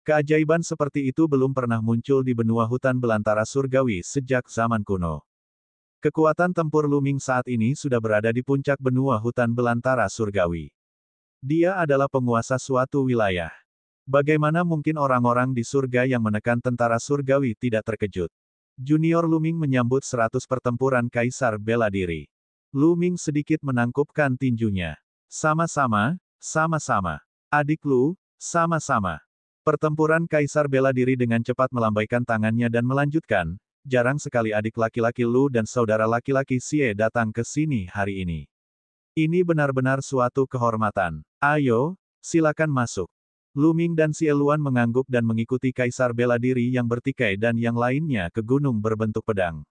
Keajaiban seperti itu belum pernah muncul di benua hutan belantara surgawi sejak zaman kuno. Kekuatan tempur Lu Ming saat ini sudah berada di puncak benua hutan belantara surgawi. Dia adalah penguasa suatu wilayah. Bagaimana mungkin orang-orang di surga yang menekan tentara surgawi tidak terkejut? Junior Lu Ming menyambut 100 pertempuran kaisar bela diri. Lu Ming sedikit menangkupkan tinjunya. Sama-sama, sama-sama. Adik Lu, sama-sama. Pertempuran kaisar bela diri dengan cepat melambaikan tangannya dan melanjutkan, jarang sekali adik laki-laki Lu dan saudara laki-laki Xie datang ke sini hari ini. Ini benar-benar suatu kehormatan. Ayo, silakan masuk. Lu Ming dan Xie Luan mengangguk dan mengikuti kaisar bela diri yang bertikai dan yang lainnya ke gunung berbentuk pedang.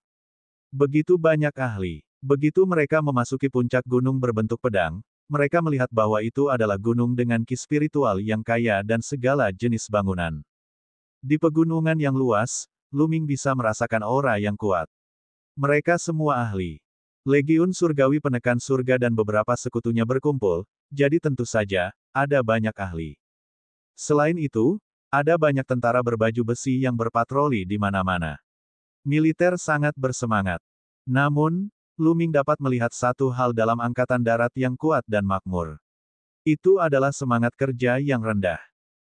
Begitu banyak ahli. Begitu mereka memasuki puncak gunung berbentuk pedang, mereka melihat bahwa itu adalah gunung dengan ki spiritual yang kaya dan segala jenis bangunan. Di pegunungan yang luas, Lu Ming bisa merasakan aura yang kuat. Mereka semua ahli. Legiun surgawi penekan surga dan beberapa sekutunya berkumpul, jadi tentu saja, ada banyak ahli. Selain itu, ada banyak tentara berbaju besi yang berpatroli di mana-mana. Militer sangat bersemangat. Namun, Lu Ming dapat melihat satu hal dalam angkatan darat yang kuat dan makmur. Itu adalah semangat kerja yang rendah.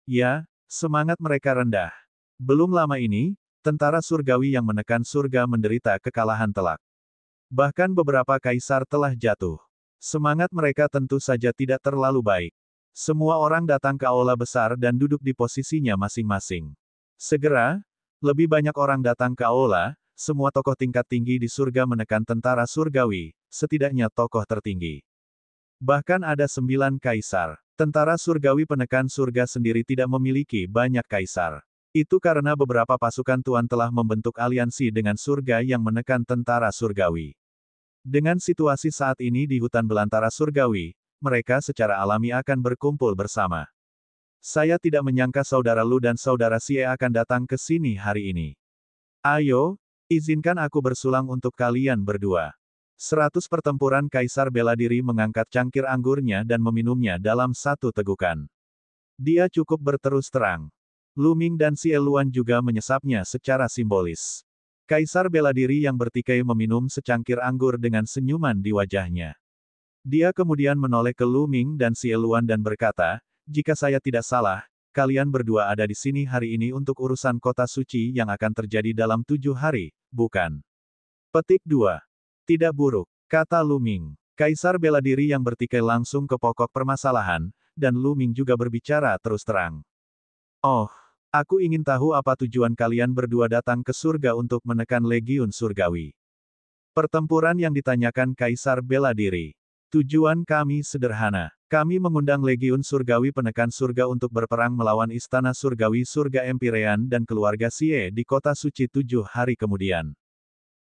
Ya, semangat mereka rendah. Belum lama ini, tentara surgawi yang menekan surga menderita kekalahan telak. Bahkan beberapa kaisar telah jatuh. Semangat mereka tentu saja tidak terlalu baik. Semua orang datang ke aula besar dan duduk di posisinya masing-masing. Segera, lebih banyak orang datang ke aula. Semua tokoh tingkat tinggi di surga menekan tentara surgawi, setidaknya tokoh tertinggi. Bahkan ada 9 kaisar. Tentara surgawi penekan surga sendiri tidak memiliki banyak kaisar. Itu karena beberapa pasukan tuan telah membentuk aliansi dengan surga yang menekan tentara surgawi. Dengan situasi saat ini di hutan belantara surgawi, mereka secara alami akan berkumpul bersama. Saya tidak menyangka saudara Lu dan saudara Xie akan datang ke sini hari ini. Ayo, izinkan aku bersulang untuk kalian berdua. 100 pertempuran kaisar bela diri mengangkat cangkir anggurnya dan meminumnya dalam satu tegukan. Dia cukup berterus terang. Lu Ming dan Xie Luan juga menyesapnya secara simbolis. Kaisar bela diri yang bertikai meminum secangkir anggur dengan senyuman di wajahnya. Dia kemudian menoleh ke Lu Ming dan Xie Luan dan berkata, "Jika saya tidak salah, kalian berdua ada di sini hari ini untuk urusan kota suci yang akan terjadi dalam 7 hari, bukan?" Petik 2. Tidak buruk, kata Lu Ming. Kaisar bela diri yang bertikai langsung ke pokok permasalahan, dan Lu Ming juga berbicara terus terang. "Oh, aku ingin tahu apa tujuan kalian berdua datang ke surga untuk menekan legiun surgawi." Pertempuran yang ditanyakan Kaisar bela diri. "Tujuan kami sederhana. Kami mengundang legiun surgawi penekan surga untuk berperang melawan istana surgawi surga Empyrean dan keluarga Xie di kota suci 7 hari kemudian.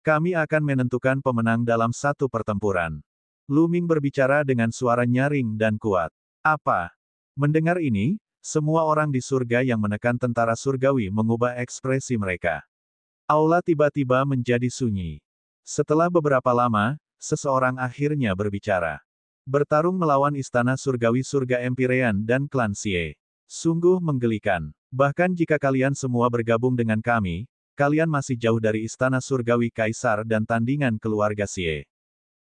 Kami akan menentukan pemenang dalam satu pertempuran." Lu Ming berbicara dengan suara nyaring dan kuat. "Apa?" Mendengar ini, semua orang di surga yang menekan tentara surgawi mengubah ekspresi mereka. Aula tiba-tiba menjadi sunyi. Setelah beberapa lama, seseorang akhirnya berbicara. "Bertarung melawan istana surgawi surga Empyrean dan klan Xie. Sungguh menggelikan. Bahkan jika kalian semua bergabung dengan kami, kalian masih jauh dari istana surgawi kaisar dan tandingan keluarga Xie.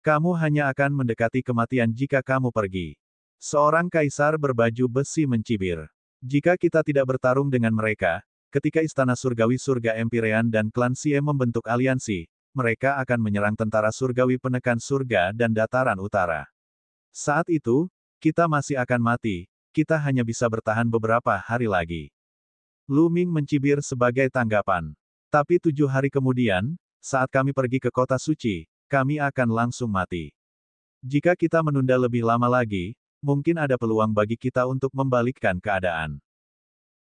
Kamu hanya akan mendekati kematian jika kamu pergi. Seorang kaisar berbaju besi mencibir. Jika kita tidak bertarung dengan mereka, ketika istana surgawi surga Empyrean dan klan Xie membentuk aliansi, mereka akan menyerang tentara surgawi penekan surga dan dataran utara. Saat itu, kita masih akan mati, kita hanya bisa bertahan beberapa hari lagi. Lu Ming mencibir sebagai tanggapan. Tapi 7 hari kemudian, saat kami pergi ke kota suci, kami akan langsung mati. Jika kita menunda lebih lama lagi, mungkin ada peluang bagi kita untuk membalikkan keadaan.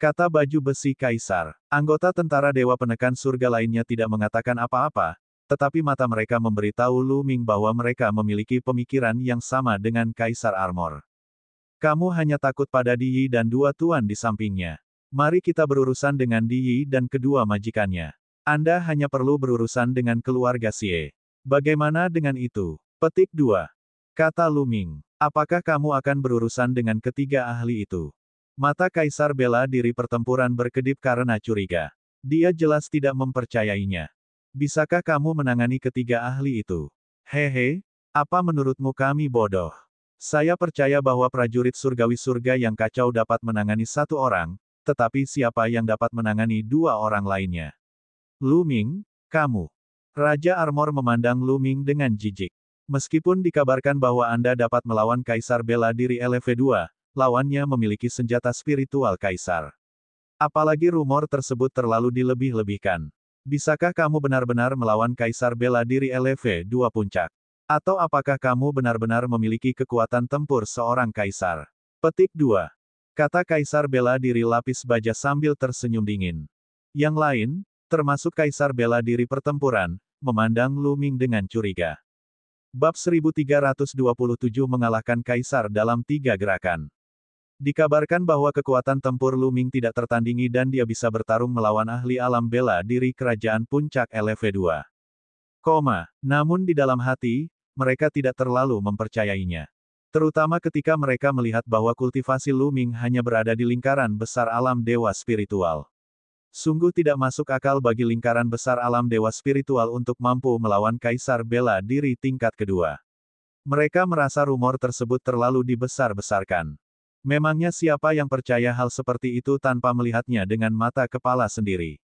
Kata baju besi kaisar. Anggota tentara dewa penekan surga lainnya tidak mengatakan apa-apa, tetapi mata mereka memberitahu Lu Ming bahwa mereka memiliki pemikiran yang sama dengan Kaisar Armor. Kamu hanya takut pada Di Yi dan dua tuan di sampingnya. Mari kita berurusan dengan Di Yi dan kedua majikannya. Anda hanya perlu berurusan dengan keluarga Xie. Bagaimana dengan itu? Petik 2. Kata Lu Ming. Apakah kamu akan berurusan dengan ketiga ahli itu? Mata Kaisar bela diri pertempuran berkedip karena curiga. Dia jelas tidak mempercayainya. Bisakah kamu menangani ketiga ahli itu? Hehe, apa menurutmu kami bodoh? Saya percaya bahwa prajurit surgawi surga yang kacau dapat menangani satu orang, tetapi siapa yang dapat menangani dua orang lainnya? Lu Ming, kamu. Raja Armor memandang Lu Ming dengan jijik. Meskipun dikabarkan bahwa Anda dapat melawan Kaisar bela diri LV2, lawannya memiliki senjata spiritual Kaisar. Apalagi rumor tersebut terlalu dilebih-lebihkan. Bisakah kamu benar-benar melawan Kaisar bela diri LV2 puncak? Atau apakah kamu benar-benar memiliki kekuatan tempur seorang Kaisar? Petik 2. Kata Kaisar bela diri lapis baja sambil tersenyum dingin. Yang lain, termasuk Kaisar bela diri pertempuran, memandang Lu Ming dengan curiga. Bab 1327 mengalahkan Kaisar dalam 3 gerakan. Dikabarkan bahwa kekuatan tempur Lu Ming tidak tertandingi dan dia bisa bertarung melawan ahli alam bela diri kerajaan puncak LV2. Namun di dalam hati, mereka tidak terlalu mempercayainya. Terutama ketika mereka melihat bahwa kultivasi Lu Ming hanya berada di lingkaran besar alam dewa spiritual. Sungguh tidak masuk akal bagi lingkaran besar alam dewa spiritual untuk mampu melawan Kaisar bela diri tingkat kedua. Mereka merasa rumor tersebut terlalu dibesar-besarkan. Memangnya siapa yang percaya hal seperti itu tanpa melihatnya dengan mata kepala sendiri?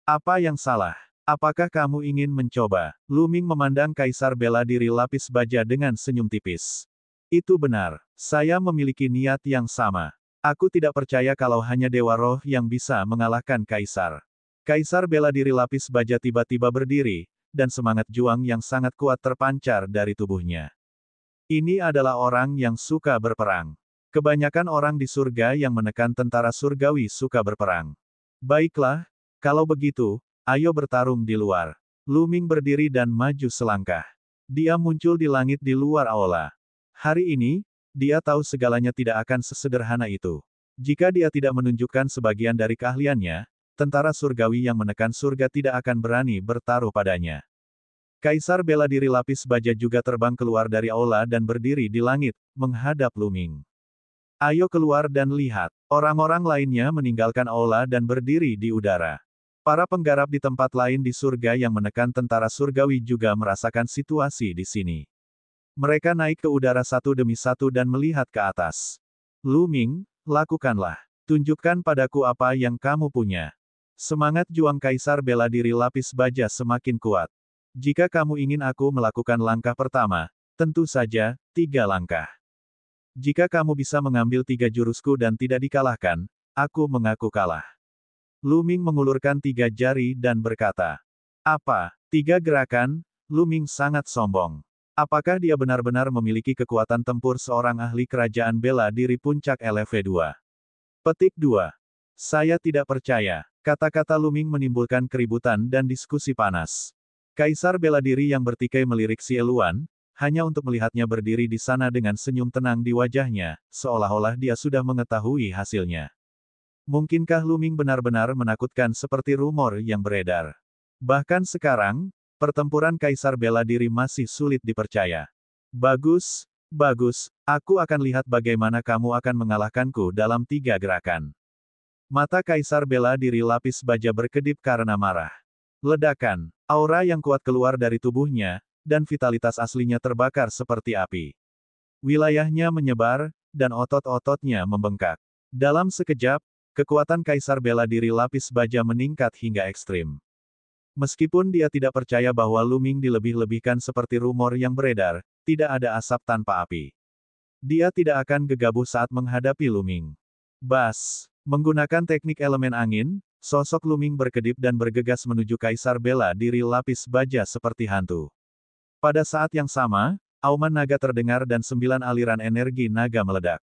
Apa yang salah? Apakah kamu ingin mencoba? Lu Ming memandang Kaisar bela diri lapis baja dengan senyum tipis. Itu benar. Saya memiliki niat yang sama. Aku tidak percaya kalau hanya Dewa Roh yang bisa mengalahkan Kaisar. Kaisar bela diri lapis baja tiba-tiba berdiri, dan semangat juang yang sangat kuat terpancar dari tubuhnya. Ini adalah orang yang suka berperang. Kebanyakan orang di surga yang menekan tentara surgawi suka berperang. Baiklah, kalau begitu, ayo bertarung di luar. Lu Ming berdiri dan maju selangkah. Dia muncul di langit di luar aula. Hari ini, dia tahu segalanya tidak akan sesederhana itu. Jika dia tidak menunjukkan sebagian dari keahliannya, tentara surgawi yang menekan surga tidak akan berani bertaruh padanya. Kaisar bela diri lapis baja juga terbang keluar dari aula dan berdiri di langit, menghadap Lu Ming. Ayo keluar dan lihat. Orang-orang lainnya meninggalkan aula dan berdiri di udara. Para penggarap di tempat lain di surga yang menekan tentara surgawi juga merasakan situasi di sini. Mereka naik ke udara satu demi satu dan melihat ke atas. Lu Ming, lakukanlah. Tunjukkan padaku apa yang kamu punya. Semangat juang Kaisar bela diri lapis baja semakin kuat. Jika kamu ingin aku melakukan langkah pertama, tentu saja, 3 langkah. Jika kamu bisa mengambil 3 jurusku dan tidak dikalahkan, aku mengaku kalah. Lu Ming mengulurkan 3 jari dan berkata. Apa? 3 gerakan? Lu Ming sangat sombong. Apakah dia benar-benar memiliki kekuatan tempur seorang ahli kerajaan bela diri puncak LV2? Petik 2. Saya tidak percaya. Kata-kata Lu Ming menimbulkan keributan dan diskusi panas. Kaisar bela diri yang bertikai melirik Xie Luan, hanya untuk melihatnya berdiri di sana dengan senyum tenang di wajahnya, seolah-olah dia sudah mengetahui hasilnya. Mungkinkah Lu Ming benar-benar menakutkan seperti rumor yang beredar? Bahkan sekarang, pertempuran Kaisar bela diri masih sulit dipercaya. Bagus, Bagus, aku akan lihat bagaimana kamu akan mengalahkanku dalam 3 gerakan. Mata Kaisar bela diri lapis baja berkedip karena marah. Ledakan, aura yang kuat keluar dari tubuhnya, dan vitalitas aslinya terbakar seperti api. Wilayahnya menyebar, dan otot-ototnya membengkak. Dalam sekejap, kekuatan Kaisar bela diri lapis baja meningkat hingga ekstrim. Meskipun dia tidak percaya bahwa Luming dilebih-lebihkan seperti rumor yang beredar, tidak ada asap tanpa api. Dia tidak akan gegabah saat menghadapi Luming. Bas, menggunakan teknik elemen angin, sosok Luming berkedip dan bergegas menuju Kaisar bela diri lapis baja seperti hantu. Pada saat yang sama, auman naga terdengar dan 9 aliran energi naga meledak.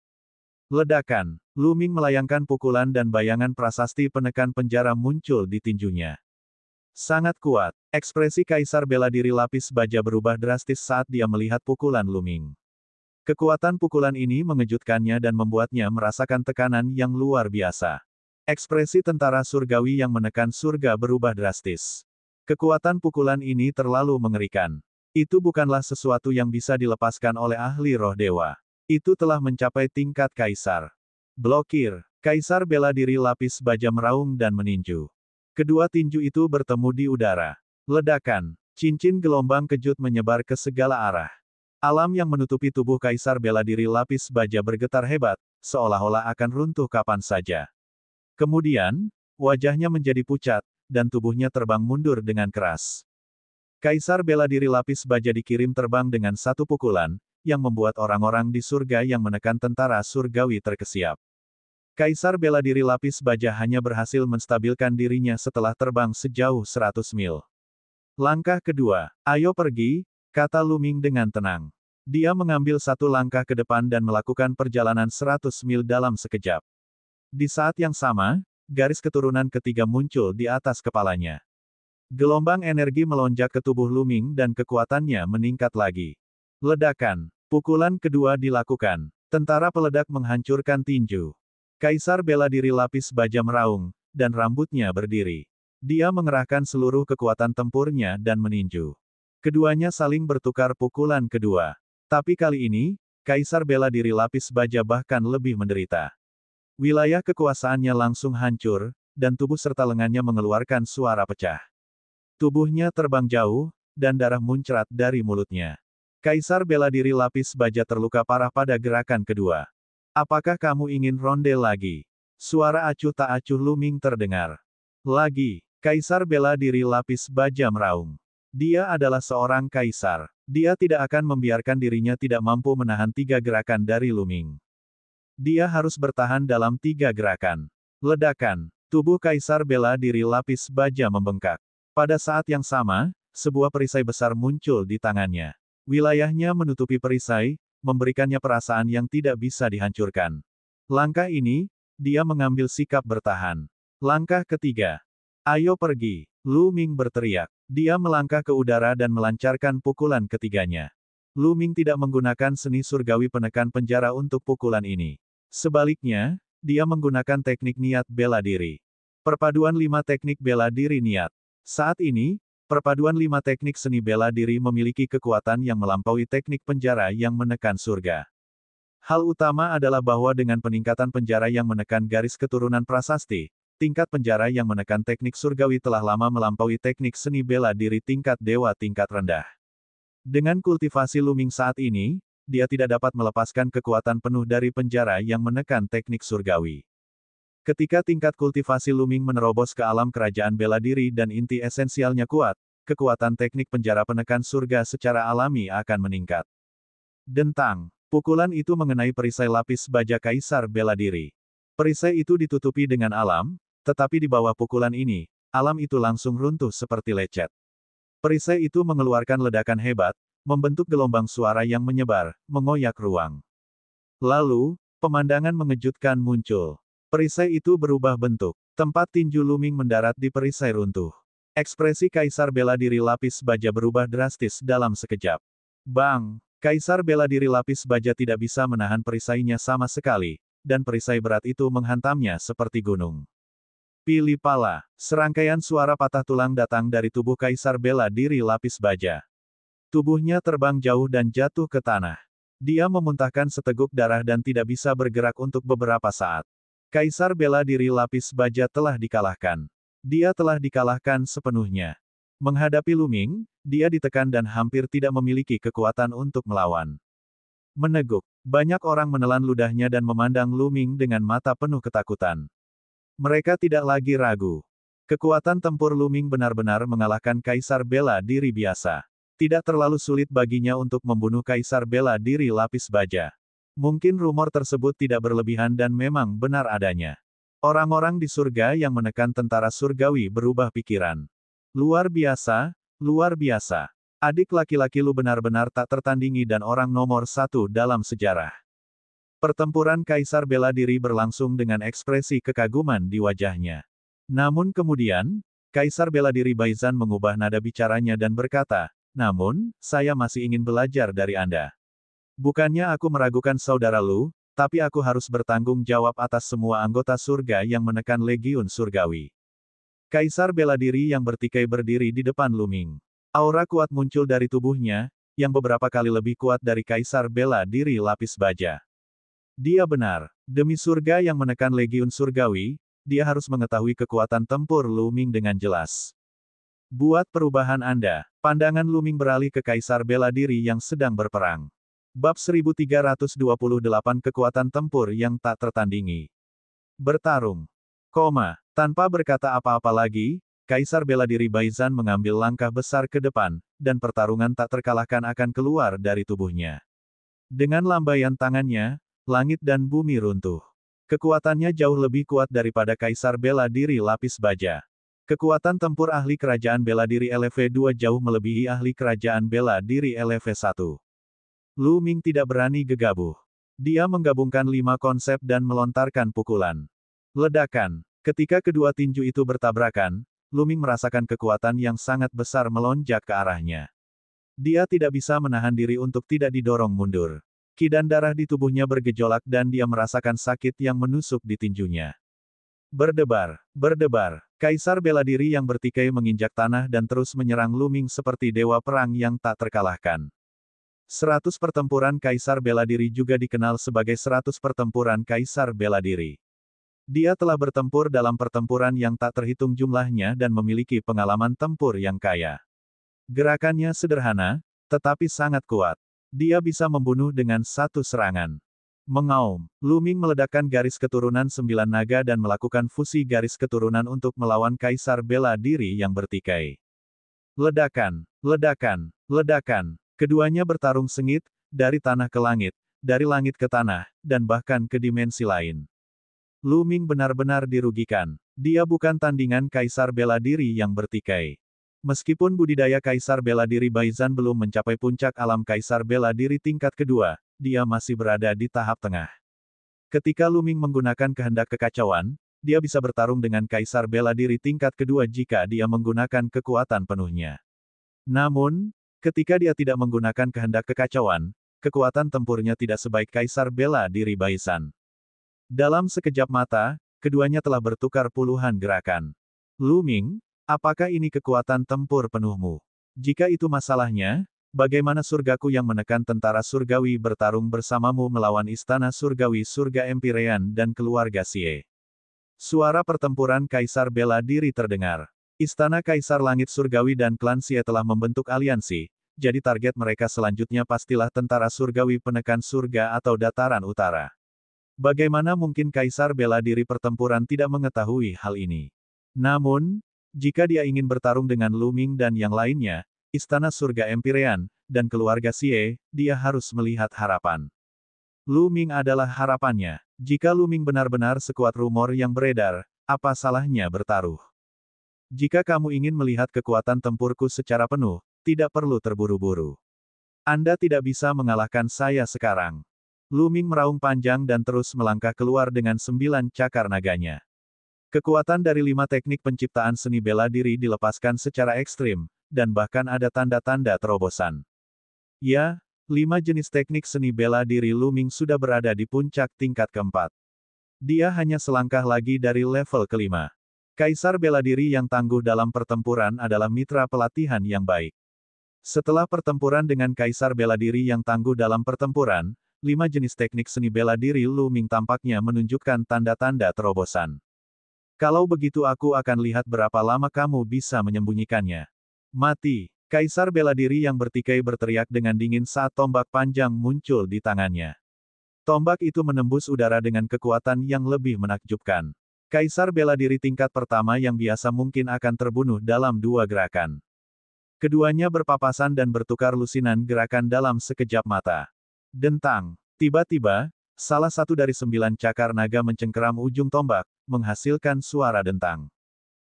Ledakan, Luming melayangkan pukulan dan bayangan prasasti penekan penjara muncul di tinjunya. Sangat kuat, ekspresi Kaisar bela diri lapis baja berubah drastis saat dia melihat pukulan Luming. Kekuatan pukulan ini mengejutkannya dan membuatnya merasakan tekanan yang luar biasa. Ekspresi tentara surgawi yang menekan surga berubah drastis. Kekuatan pukulan ini terlalu mengerikan. Itu bukanlah sesuatu yang bisa dilepaskan oleh ahli roh dewa. Itu telah mencapai tingkat Kaisar. Blokir, Kaisar bela diri lapis baja meraung dan meninju. Kedua tinju itu bertemu di udara. Ledakan, cincin gelombang kejut menyebar ke segala arah. Alam yang menutupi tubuh Kaisar bela diri lapis baja bergetar hebat, seolah-olah akan runtuh kapan saja. Kemudian, wajahnya menjadi pucat, dan tubuhnya terbang mundur dengan keras. Kaisar bela diri lapis baja dikirim terbang dengan satu pukulan, yang membuat orang-orang di surga yang menekan tentara surgawi terkesiap. Kaisar bela diri lapis baja hanya berhasil menstabilkan dirinya setelah terbang sejauh 100 mil. Langkah kedua, ayo pergi, kata Luming dengan tenang. Dia mengambil satu langkah ke depan dan melakukan perjalanan 100 mil dalam sekejap. Di saat yang sama, garis keturunan ketiga muncul di atas kepalanya. Gelombang energi melonjak ke tubuh Luming dan kekuatannya meningkat lagi. Ledakan, pukulan kedua dilakukan. Tentara peledak menghancurkan tinju. Kaisar bela diri lapis baja meraung, dan rambutnya berdiri. Dia mengerahkan seluruh kekuatan tempurnya dan meninju. Keduanya saling bertukar pukulan kedua. Tapi kali ini, Kaisar bela diri lapis baja bahkan lebih menderita. Wilayah kekuasaannya langsung hancur, dan tubuh serta lengannya mengeluarkan suara pecah. Tubuhnya terbang jauh, dan darah muncrat dari mulutnya. Kaisar bela diri lapis baja terluka parah pada gerakan kedua. Apakah kamu ingin ronde lagi? Suara acuh tak acuh Luming terdengar. Lagi, Kaisar bela diri lapis baja meraung. Dia adalah seorang kaisar. Dia tidak akan membiarkan dirinya tidak mampu menahan 3 gerakan dari Luming. Dia harus bertahan dalam 3 gerakan. Ledakan, tubuh Kaisar bela diri lapis baja membengkak. Pada saat yang sama, sebuah perisai besar muncul di tangannya. Wilayahnya menutupi perisai, memberikannya perasaan yang tidak bisa dihancurkan. Langkah ini, dia mengambil sikap bertahan. Langkah ketiga. Ayo pergi, Luming berteriak. Dia melangkah ke udara dan melancarkan pukulan ketiganya. Luming tidak menggunakan seni surgawi penekan penjara untuk pukulan ini. Sebaliknya, dia menggunakan teknik niat bela diri. Perpaduan 5 teknik bela diri niat. Saat ini, perpaduan 5 teknik seni bela diri memiliki kekuatan yang melampaui teknik penjara yang menekan surga. Hal utama adalah bahwa dengan peningkatan penjara yang menekan garis keturunan prasasti, tingkat penjara yang menekan teknik surgawi telah lama melampaui teknik seni bela diri tingkat dewa tingkat rendah. Dengan kultivasi Luming saat ini, dia tidak dapat melepaskan kekuatan penuh dari penjara yang menekan teknik surgawi. Ketika tingkat kultivasi Luming menerobos ke alam kerajaan bela diri dan inti esensialnya kuat, kekuatan teknik penjara penekan surga secara alami akan meningkat. Dentang, pukulan itu mengenai perisai lapis baja Kaisar bela diri. Perisai itu ditutupi dengan alam, tetapi di bawah pukulan ini, alam itu langsung runtuh seperti lecet. Perisai itu mengeluarkan ledakan hebat, membentuk gelombang suara yang menyebar, mengoyak ruang. Lalu, pemandangan mengejutkan muncul. Perisai itu berubah bentuk. Tempat tinju Luming mendarat di perisai runtuh. Ekspresi Kaisar bela diri lapis baja berubah drastis dalam sekejap. Bang! Kaisar bela diri lapis baja tidak bisa menahan perisainya sama sekali, dan perisai berat itu menghantamnya seperti gunung. Pilih pala. Serangkaian suara patah tulang datang dari tubuh Kaisar bela diri lapis baja. Tubuhnya terbang jauh dan jatuh ke tanah. Dia memuntahkan seteguk darah dan tidak bisa bergerak untuk beberapa saat. Kaisar bela diri lapis baja telah dikalahkan. Dia telah dikalahkan sepenuhnya. Menghadapi Lu Ming, dia ditekan dan hampir tidak memiliki kekuatan untuk melawan. Meneguk. Banyak orang menelan ludahnya dan memandang Lu Ming dengan mata penuh ketakutan. Mereka tidak lagi ragu. Kekuatan tempur Lu Ming benar-benar mengalahkan kaisar bela diri biasa. Tidak terlalu sulit baginya untuk membunuh kaisar bela diri lapis baja. Mungkin rumor tersebut tidak berlebihan dan memang benar adanya. Orang-orang di surga yang menekan tentara surgawi berubah pikiran. Luar biasa, luar biasa. Adik laki-laki Lu benar-benar tak tertandingi dan orang nomor satu dalam sejarah. Pertempuran kaisar bela diri berlangsung dengan ekspresi kekaguman di wajahnya. Namun kemudian, kaisar bela diri Baizan mengubah nada bicaranya dan berkata, "Namun, saya masih ingin belajar dari Anda. Bukannya aku meragukan saudara Lu, tapi aku harus bertanggung jawab atas semua anggota surga yang menekan legiun surgawi." Kaisar bela diri yang bertikai berdiri di depan Lu Ming. Aura kuat muncul dari tubuhnya, yang beberapa kali lebih kuat dari kaisar bela diri lapis baja. Dia benar. Demi surga yang menekan legiun surgawi, dia harus mengetahui kekuatan tempur Lu Ming dengan jelas. Buat perubahan Anda. Pandangan Lu Ming beralih ke kaisar bela diri yang sedang berperang. Bab 1328 Kekuatan tempur yang tak tertandingi. Bertarung. Tanpa berkata apa-apa lagi, kaisar bela diri Baizan mengambil langkah besar ke depan, dan pertarungan tak terkalahkan akan keluar dari tubuhnya. Dengan lambaian tangannya, langit dan bumi runtuh. Kekuatannya jauh lebih kuat daripada kaisar bela diri lapis baja. Kekuatan tempur ahli kerajaan bela diri LV2 jauh melebihi ahli kerajaan bela diri LV1. Lu Ming tidak berani gegabah. Dia menggabungkan 5 konsep dan melontarkan pukulan. Ledakan. Ketika kedua tinju itu bertabrakan, Lu Ming merasakan kekuatan yang sangat besar melonjak ke arahnya. Dia tidak bisa menahan diri untuk tidak didorong mundur. Ki dan darah di tubuhnya bergejolak dan dia merasakan sakit yang menusuk di tinjunya. Berdebar, berdebar. Kaisar bela diri yang bertikai menginjak tanah dan terus menyerang Lu Ming seperti dewa perang yang tak terkalahkan. 100 pertempuran kaisar bela diri juga dikenal sebagai 100 pertempuran kaisar bela diri. Dia telah bertempur dalam pertempuran yang tak terhitung jumlahnya dan memiliki pengalaman tempur yang kaya. Gerakannya sederhana, tetapi sangat kuat. Dia bisa membunuh dengan satu serangan. Mengaum, Lu Ming meledakkan garis keturunan 9 naga dan melakukan fusi garis keturunan untuk melawan kaisar bela diri yang bertikai. Ledakan, ledakan, ledakan. Keduanya bertarung sengit, dari tanah ke langit, dari langit ke tanah, dan bahkan ke dimensi lain. Lu Ming benar-benar dirugikan. Dia bukan tandingan kaisar bela diri yang bertikai. Meskipun budidaya kaisar bela diri Baizan belum mencapai puncak alam kaisar bela diri tingkat kedua, dia masih berada di tahap tengah. Ketika Lu Ming menggunakan kehendak kekacauan, dia bisa bertarung dengan kaisar bela diri tingkat kedua jika dia menggunakan kekuatan penuhnya. Namun, ketika dia tidak menggunakan kehendak kekacauan, kekuatan tempurnya tidak sebaik kaisar bela diri Baizan. Dalam sekejap mata, keduanya telah bertukar puluhan gerakan. Lu Ming, apakah ini kekuatan tempur penuhmu? Jika itu masalahnya, bagaimana surgaku yang menekan tentara surgawi bertarung bersamamu melawan istana surgawi surga Empyrean dan keluarga Xie? Suara pertempuran kaisar bela diri terdengar. Istana kaisar langit surgawi dan klan Xie telah membentuk aliansi, jadi target mereka selanjutnya pastilah tentara surgawi penekan surga atau dataran utara. Bagaimana mungkin kaisar bela diri pertempuran tidak mengetahui hal ini? Namun, jika dia ingin bertarung dengan Lu Ming dan yang lainnya, istana surga Empyrean, dan keluarga Xie, dia harus melihat harapan. Lu Ming adalah harapannya. Jika Lu Ming benar-benar sekuat rumor yang beredar, apa salahnya bertaruh? Jika kamu ingin melihat kekuatan tempurku secara penuh, tidak perlu terburu-buru. Anda tidak bisa mengalahkan saya sekarang. Lu Ming meraung panjang dan terus melangkah keluar dengan 9 cakar naganya. Kekuatan dari 5 teknik penciptaan seni bela diri dilepaskan secara ekstrim, dan bahkan ada tanda-tanda terobosan. Ya, 5 jenis teknik seni bela diri Lu Ming sudah berada di puncak tingkat keempat. Dia hanya selangkah lagi dari level kelima. Kaisar bela diri yang tangguh dalam pertempuran adalah mitra pelatihan yang baik. Setelah pertempuran dengan Kaisar Bela Diri yang tangguh dalam pertempuran, 5 jenis teknik seni bela diri Lu Ming tampaknya menunjukkan tanda-tanda terobosan. Kalau begitu aku akan lihat berapa lama kamu bisa menyembunyikannya. Mati! Kaisar Bela Diri yang bertikai berteriak dengan dingin saat tombak panjang muncul di tangannya. Tombak itu menembus udara dengan kekuatan yang lebih menakjubkan. Kaisar Bela Diri tingkat pertama yang biasa mungkin akan terbunuh dalam 2 gerakan. Keduanya berpapasan dan bertukar lusinan gerakan dalam sekejap mata. Dentang. Tiba-tiba, salah satu dari 9 cakar naga mencengkeram ujung tombak, menghasilkan suara dentang.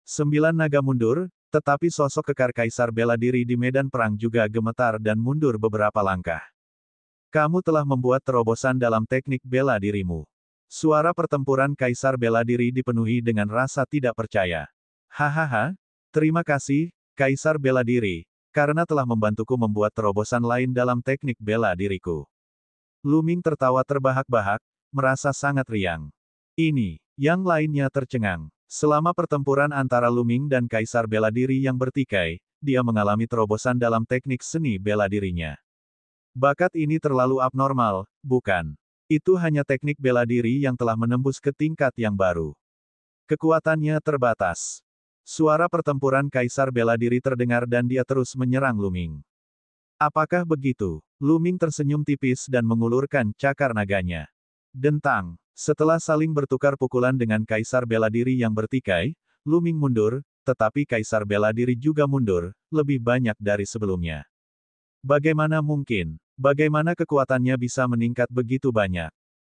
9 naga mundur, tetapi sosok kekar Kaisar Bela Diri di medan perang juga gemetar dan mundur beberapa langkah. Kamu telah membuat terobosan dalam teknik bela dirimu. Suara pertempuran Kaisar Bela Diri dipenuhi dengan rasa tidak percaya. Hahaha, terima kasih, Kaisar Bela Diri, karena telah membantuku membuat terobosan lain dalam teknik bela diriku. Lu Ming tertawa terbahak-bahak, merasa sangat riang. Ini, yang lainnya tercengang. Selama pertempuran antara Lu Ming dan Kaisar Bela Diri yang bertikai, dia mengalami terobosan dalam teknik seni bela dirinya. Bakat ini terlalu abnormal, bukan? Itu hanya teknik bela diri yang telah menembus ke tingkat yang baru. Kekuatannya terbatas. Suara pertempuran Kaisar Bela Diri terdengar dan dia terus menyerang Lu Ming. Apakah begitu? Lu Ming tersenyum tipis dan mengulurkan cakar naganya. Dentang. Setelah saling bertukar pukulan dengan Kaisar Bela Diri yang bertikai, Lu Ming mundur, tetapi Kaisar Bela Diri juga mundur, lebih banyak dari sebelumnya. Bagaimana mungkin? Bagaimana kekuatannya bisa meningkat begitu banyak?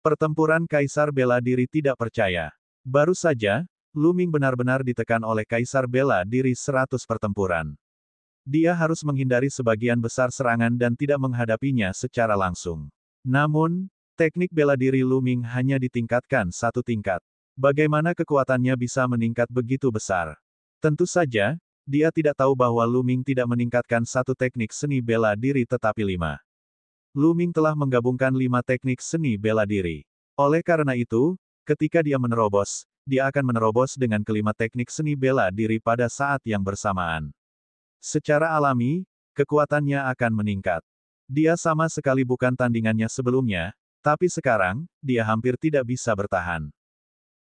Pertempuran Kaisar Bela Diri tidak percaya. Baru saja, Lu Ming benar-benar ditekan oleh Kaisar Bela Diri 100 pertempuran. Dia harus menghindari sebagian besar serangan dan tidak menghadapinya secara langsung. Namun, teknik bela diri Lu Ming hanya ditingkatkan 1 tingkat. Bagaimana kekuatannya bisa meningkat begitu besar? Tentu saja, dia tidak tahu bahwa Lu Ming tidak meningkatkan 1 teknik seni bela diri tetapi 5. Lu Ming telah menggabungkan 5 teknik seni bela diri. Oleh karena itu, ketika dia menerobos, dia akan menerobos dengan kelima teknik seni bela diri pada saat yang bersamaan. Secara alami, kekuatannya akan meningkat. Dia sama sekali bukan tandingannya sebelumnya, tapi sekarang, dia hampir tidak bisa bertahan.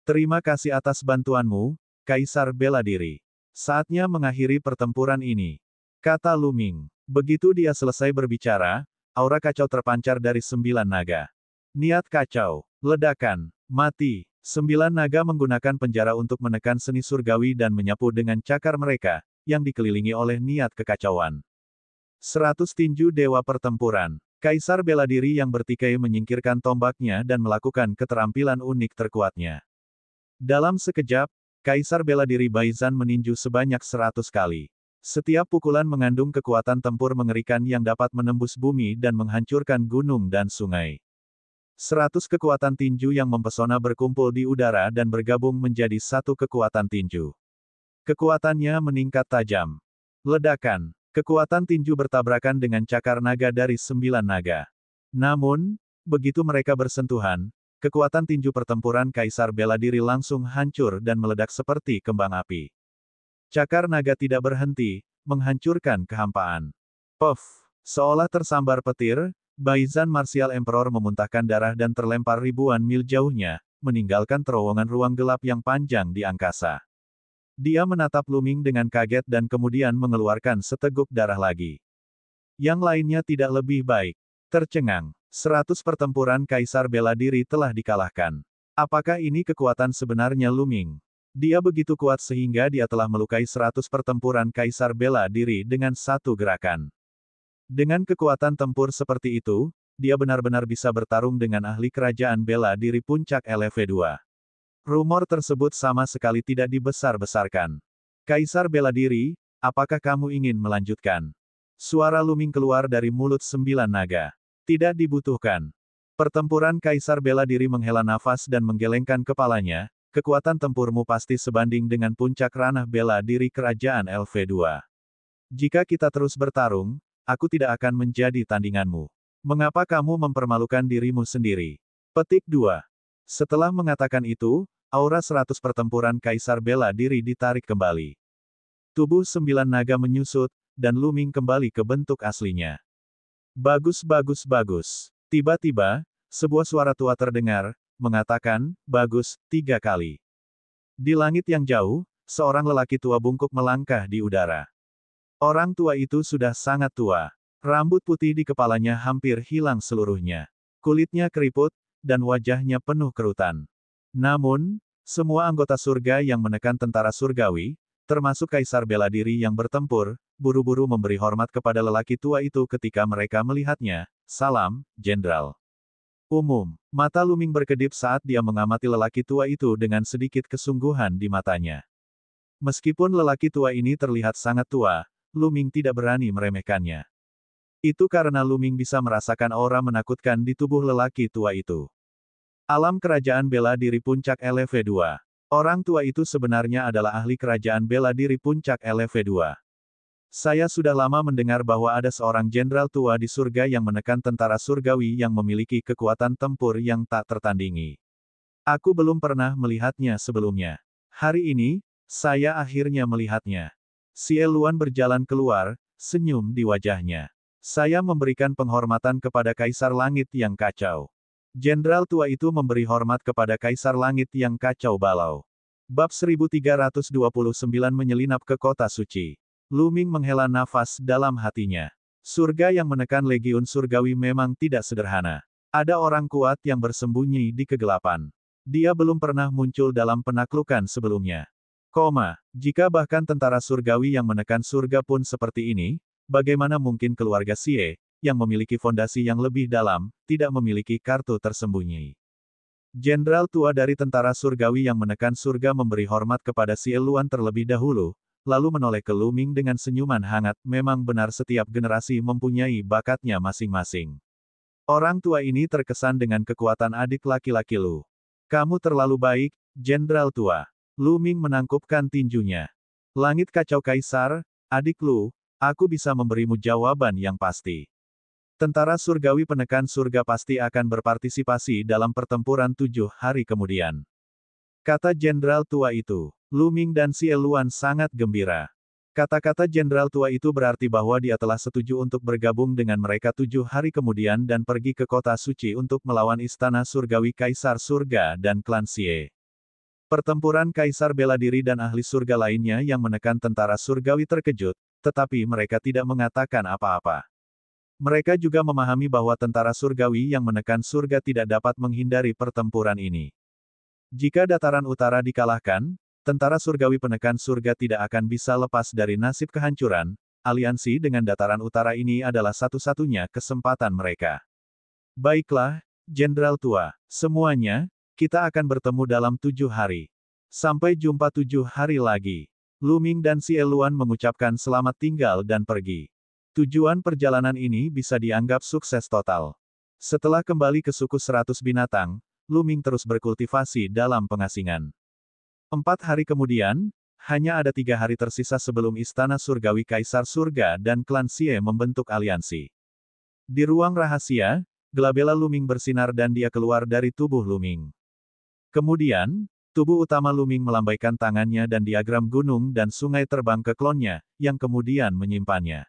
Terima kasih atas bantuanmu, Kaisar Bela Diri. Saatnya mengakhiri pertempuran ini, kata Lu Ming. Begitu dia selesai berbicara, aura kacau terpancar dari 9 naga. Niat kacau, ledakan, mati. 9 naga menggunakan penjara untuk menekan seni surgawi dan menyapu dengan cakar mereka, yang dikelilingi oleh niat kekacauan. 100 tinju dewa pertempuran. Kaisar Bela Diri yang bertikai menyingkirkan tombaknya dan melakukan keterampilan unik terkuatnya. Dalam sekejap, Kaisar Bela Diri Baizan meninju sebanyak 100 kali. Setiap pukulan mengandung kekuatan tempur mengerikan yang dapat menembus bumi dan menghancurkan gunung dan sungai. 100 kekuatan tinju yang mempesona berkumpul di udara dan bergabung menjadi satu kekuatan tinju. Kekuatannya meningkat tajam. Ledakan. Kekuatan tinju bertabrakan dengan cakar naga dari 9 naga. Namun, begitu mereka bersentuhan, kekuatan tinju pertempuran Kaisar Bela Diri langsung hancur dan meledak seperti kembang api. Cakar naga tidak berhenti, menghancurkan kehampaan. Puff! Seolah tersambar petir, Baizan Martial Emperor memuntahkan darah dan terlempar ribuan mil jauhnya, meninggalkan terowongan ruang gelap yang panjang di angkasa. Dia menatap Lu Ming dengan kaget dan kemudian mengeluarkan seteguk darah lagi. Yang lainnya tidak lebih baik. Tercengang. 100 pertempuran Kaisar Bela Diri telah dikalahkan. Apakah ini kekuatan sebenarnya Lu Ming? Dia begitu kuat sehingga dia telah melukai 100 pertempuran Kaisar Bela Diri dengan satu gerakan. Dengan kekuatan tempur seperti itu, dia benar-benar bisa bertarung dengan ahli kerajaan bela diri puncak LV2. Rumor tersebut sama sekali tidak dibesar-besarkan. Kaisar Bela Diri, apakah kamu ingin melanjutkan? Suara Lu Ming keluar dari mulut 9 naga. Tidak dibutuhkan. Pertempuran Kaisar Bela Diri menghela nafas dan menggelengkan kepalanya, kekuatan tempurmu pasti sebanding dengan puncak ranah bela diri kerajaan LV2. Jika kita terus bertarung, aku tidak akan menjadi tandinganmu. Mengapa kamu mempermalukan dirimu sendiri? Petik 2. Setelah mengatakan itu, aura 100 pertempuran Kaisar Bela Diri ditarik kembali. Tubuh 9 naga menyusut, dan Luming kembali ke bentuk aslinya. Bagus bagus bagus. Tiba-tiba, sebuah suara tua terdengar, mengatakan, bagus, 3 kali. Di langit yang jauh, seorang lelaki tua bungkuk melangkah di udara. Orang tua itu sudah sangat tua. Rambut putih di kepalanya hampir hilang seluruhnya. Kulitnya keriput, dan wajahnya penuh kerutan. Namun, semua anggota surga yang menekan tentara surgawi, termasuk kaisar bela diri yang bertempur, buru-buru memberi hormat kepada lelaki tua itu ketika mereka melihatnya. Salam, Jenderal. Umum. Mata Luming berkedip saat dia mengamati lelaki tua itu dengan sedikit kesungguhan di matanya. Meskipun lelaki tua ini terlihat sangat tua, Luming tidak berani meremehkannya. Itu karena Luming bisa merasakan aura menakutkan di tubuh lelaki tua itu. Alam Kerajaan Bela Diri Puncak LV2. Orang tua itu sebenarnya adalah ahli Kerajaan Bela Diri Puncak LV2. Saya sudah lama mendengar bahwa ada seorang jenderal tua di surga yang menekan tentara surgawi yang memiliki kekuatan tempur yang tak tertandingi. Aku belum pernah melihatnya sebelumnya. Hari ini, saya akhirnya melihatnya. Xie Luan berjalan keluar, senyum di wajahnya. Saya memberikan penghormatan kepada Kaisar Langit yang kacau. Jenderal tua itu memberi hormat kepada Kaisar Langit yang kacau balau. Bab 1329 menyelinap ke kota suci. Luming menghela nafas dalam hatinya. Surga yang menekan legiun surgawi memang tidak sederhana. Ada orang kuat yang bersembunyi di kegelapan. Dia belum pernah muncul dalam penaklukan sebelumnya. Jika bahkan tentara surgawi yang menekan surga pun seperti ini, bagaimana mungkin keluarga Xie, yang memiliki fondasi yang lebih dalam, tidak memiliki kartu tersembunyi? Jenderal tua dari tentara surgawi yang menekan surga memberi hormat kepada Xie Luan terlebih dahulu, lalu menoleh ke Luming dengan senyuman hangat. Memang benar setiap generasi mempunyai bakatnya masing-masing. Orang tua ini terkesan dengan kekuatan adik laki-laki Lu. Kamu terlalu baik, Jenderal tua. Luming menangkupkan tinjunya. Langit kacau Kaisar, adik Lu, aku bisa memberimu jawaban yang pasti. Tentara surgawi penekan surga pasti akan berpartisipasi dalam pertempuran 7 hari kemudian. Kata jenderal tua itu. Luming dan Xie Luan sangat gembira. Kata-kata jenderal tua itu berarti bahwa dia telah setuju untuk bergabung dengan mereka 7 hari kemudian dan pergi ke kota suci untuk melawan istana surgawi Kaisar Surga dan klan Xie. Pertempuran Kaisar bela diri dan ahli surga lainnya yang menekan tentara surgawi terkejut, tetapi mereka tidak mengatakan apa-apa. Mereka juga memahami bahwa tentara surgawi yang menekan surga tidak dapat menghindari pertempuran ini. Jika dataran utara dikalahkan, tentara surgawi penekan surga tidak akan bisa lepas dari nasib kehancuran. Aliansi dengan dataran utara ini adalah satu-satunya kesempatan mereka. Baiklah, Jenderal tua, semuanya, kita akan bertemu dalam 7 hari. Sampai jumpa 7 hari lagi. Luming dan Xie Luan mengucapkan selamat tinggal dan pergi. Tujuan perjalanan ini bisa dianggap sukses total. Setelah kembali ke suku 100 binatang, Luming terus berkultivasi dalam pengasingan. 4 hari kemudian, hanya ada 3 hari tersisa sebelum istana surgawi Kaisar Surga dan klan Xie membentuk aliansi. Di ruang rahasia, gelabela Luming bersinar dan dia keluar dari tubuh Luming. Kemudian, tubuh utama Luming melambaikan tangannya dan diagram gunung dan sungai terbang ke klonnya, yang kemudian menyimpannya.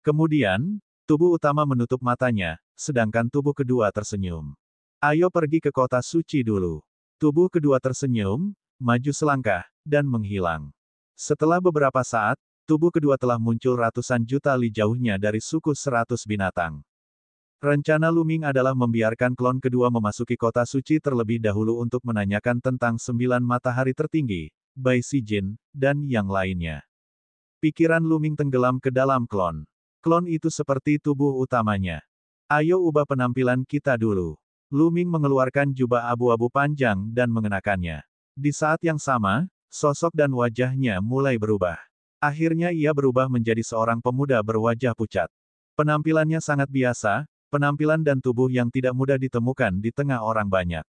Kemudian, tubuh utama menutup matanya, sedangkan tubuh kedua tersenyum. Ayo pergi ke kota suci dulu. Tubuh kedua tersenyum, maju selangkah, dan menghilang. Setelah beberapa saat, tubuh kedua telah muncul ratusan juta li jauhnya dari suku 100 binatang. Rencana Luming adalah membiarkan klon kedua memasuki kota suci terlebih dahulu untuk menanyakan tentang 9 matahari tertinggi, Bai Sijin, dan yang lainnya. Pikiran Luming tenggelam ke dalam klon. Klon itu seperti tubuh utamanya. Ayo ubah penampilan kita dulu. Luming mengeluarkan jubah abu-abu panjang dan mengenakannya. Di saat yang sama, sosok dan wajahnya mulai berubah. Akhirnya ia berubah menjadi seorang pemuda berwajah pucat. Penampilannya sangat biasa, penampilan dan tubuh yang tidak mudah ditemukan di tengah orang banyak.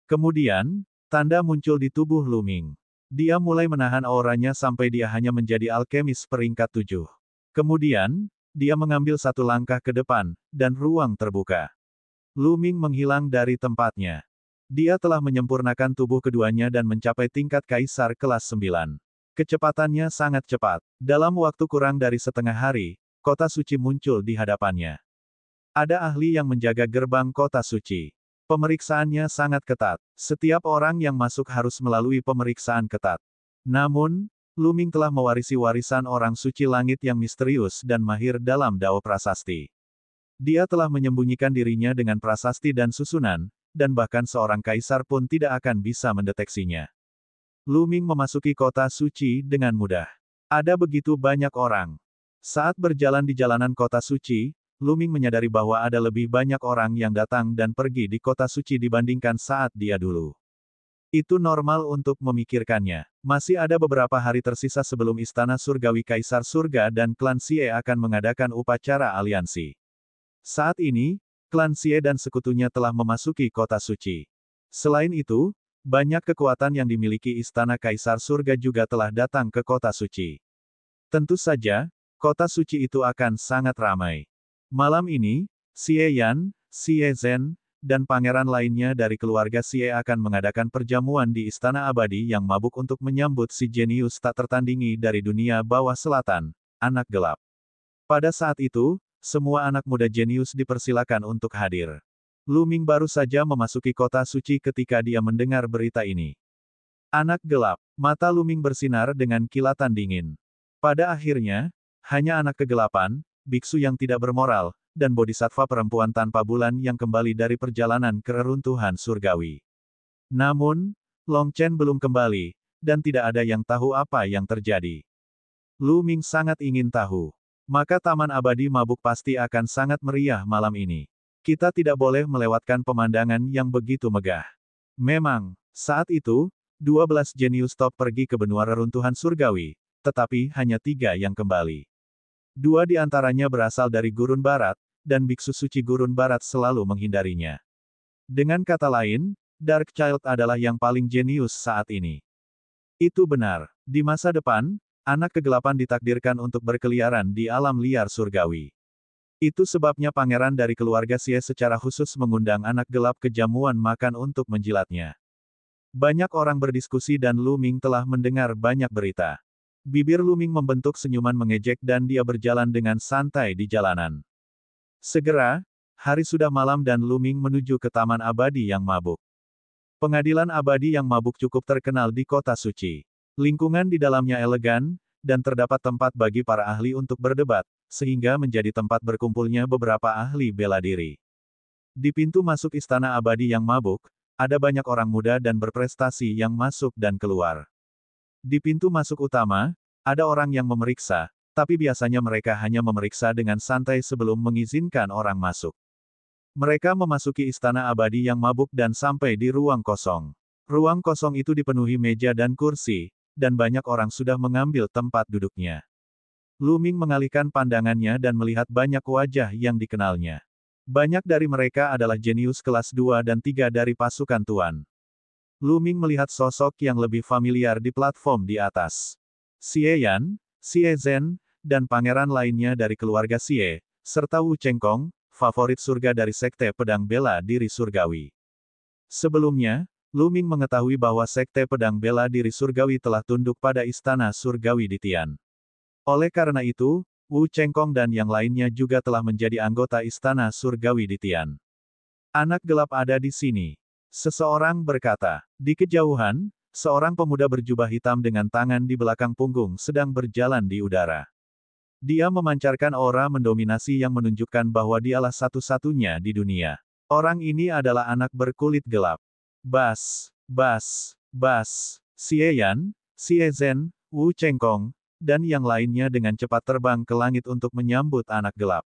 Kemudian, tanda muncul di tubuh Luming. Dia mulai menahan auranya sampai dia hanya menjadi alkemis peringkat 7. Kemudian, dia mengambil satu langkah ke depan, dan ruang terbuka. Luming menghilang dari tempatnya. Dia telah menyempurnakan tubuh keduanya dan mencapai tingkat kaisar kelas 9. Kecepatannya sangat cepat. Dalam waktu kurang dari setengah hari, kota suci muncul di hadapannya. Ada ahli yang menjaga gerbang kota suci. Pemeriksaannya sangat ketat. Setiap orang yang masuk harus melalui pemeriksaan ketat. Namun, Lu Ming telah mewarisi warisan orang suci langit yang misterius dan mahir dalam Dao Prasasti. Dia telah menyembunyikan dirinya dengan prasasti dan susunan, dan bahkan seorang kaisar pun tidak akan bisa mendeteksinya. Lu Ming memasuki kota suci dengan mudah. Ada begitu banyak orang. Saat berjalan di jalanan kota suci, Lu Ming menyadari bahwa ada lebih banyak orang yang datang dan pergi di kota suci dibandingkan saat dia dulu. Itu normal untuk memikirkannya. Masih ada beberapa hari tersisa sebelum Istana Surgawi Kaisar Surga dan klan Xie akan mengadakan upacara aliansi. Saat ini, klan Xie dan sekutunya telah memasuki kota suci. Selain itu, banyak kekuatan yang dimiliki Istana Kaisar Surga juga telah datang ke kota suci. Tentu saja, kota suci itu akan sangat ramai. Malam ini, Xie Yan, Xie Zhen, dan pangeran lainnya dari keluarga Xie akan mengadakan perjamuan di Istana Abadi yang mabuk untuk menyambut si jenius tak tertandingi dari dunia bawah selatan, anak gelap. Pada saat itu, semua anak muda jenius dipersilakan untuk hadir. Lu Ming baru saja memasuki kota suci ketika dia mendengar berita ini. Anak gelap, mata Lu Ming bersinar dengan kilatan dingin. Pada akhirnya, hanya anak kegelapan, biksu yang tidak bermoral, dan bodhisattva perempuan tanpa bulan yang kembali dari perjalanan ke reruntuhan surgawi. Namun, Long Chen belum kembali, dan tidak ada yang tahu apa yang terjadi. Lu Ming sangat ingin tahu. Maka Taman Abadi Mabuk pasti akan sangat meriah malam ini. Kita tidak boleh melewatkan pemandangan yang begitu megah. Memang, saat itu, 12 jenius top pergi ke benua reruntuhan surgawi, tetapi hanya 3 yang kembali. 2 di antaranya berasal dari Gurun Barat, dan biksu suci Gurun Barat selalu menghindarinya. Dengan kata lain, Dark Child adalah yang paling jenius saat ini. Itu benar. Di masa depan, anak kegelapan ditakdirkan untuk berkeliaran di alam liar surgawi. Itu sebabnya pangeran dari keluarga Xie secara khusus mengundang anak gelap ke jamuan makan untuk menjilatnya. Banyak orang berdiskusi dan Lu Ming telah mendengar banyak berita. Bibir Lu Ming membentuk senyuman mengejek dan dia berjalan dengan santai di jalanan. Segera, hari sudah malam dan Lu Ming menuju ke Taman Abadi yang mabuk. Pengadilan abadi yang mabuk cukup terkenal di kota suci. Lingkungan di dalamnya elegan, dan terdapat tempat bagi para ahli untuk berdebat, sehingga menjadi tempat berkumpulnya beberapa ahli bela diri. Di pintu masuk Istana Abadi yang mabuk, ada banyak orang muda dan berprestasi yang masuk dan keluar. Di pintu masuk utama, ada orang yang memeriksa, tapi biasanya mereka hanya memeriksa dengan santai sebelum mengizinkan orang masuk. Mereka memasuki Istana Abadi yang mabuk dan sampai di ruang kosong. Ruang kosong itu dipenuhi meja dan kursi, dan banyak orang sudah mengambil tempat duduknya. Lu Ming mengalihkan pandangannya dan melihat banyak wajah yang dikenalnya. Banyak dari mereka adalah jenius kelas 2 dan 3 dari pasukan Tuan. Lu Ming melihat sosok yang lebih familiar di platform di atas. Xie Yan, Xie Zhen, dan pangeran lainnya dari keluarga Xie, serta Wu Chengkong, favorit surga dari Sekte Pedang Bela Diri Surgawi. Sebelumnya, Lu Ming mengetahui bahwa Sekte Pedang Bela Diri Surgawi telah tunduk pada Istana Surgawi di Tian. Oleh karena itu, Wu Chengkong dan yang lainnya juga telah menjadi anggota Istana Surgawi di Tian. Anak gelap ada di sini. Seseorang berkata. Di kejauhan, seorang pemuda berjubah hitam dengan tangan di belakang punggung sedang berjalan di udara. Dia memancarkan aura mendominasi yang menunjukkan bahwa dialah satu-satunya di dunia. Orang ini adalah anak berkulit gelap. Bas, bas, bas. Xie Yan, Xie Zhen, Wu Chengkong, dan yang lainnya dengan cepat terbang ke langit untuk menyambut anak gelap.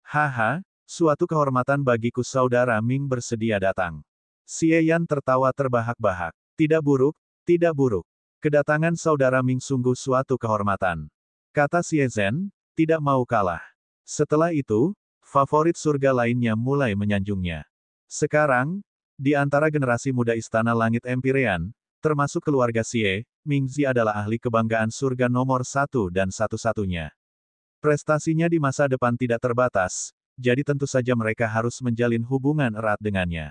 Haha, suatu kehormatan bagiku saudara Ming bersedia datang. Xie Yan tertawa terbahak-bahak. Tidak buruk, tidak buruk. Kedatangan saudara Ming sungguh suatu kehormatan. Kata Xie Zhen, tidak mau kalah. Setelah itu, favorit surga lainnya mulai menyanjungnya. Sekarang, di antara generasi muda Istana Langit Empyrean, termasuk keluarga Xie, Mingzi adalah ahli kebanggaan surga nomor 1 dan satu-satunya. Prestasinya di masa depan tidak terbatas, jadi tentu saja mereka harus menjalin hubungan erat dengannya.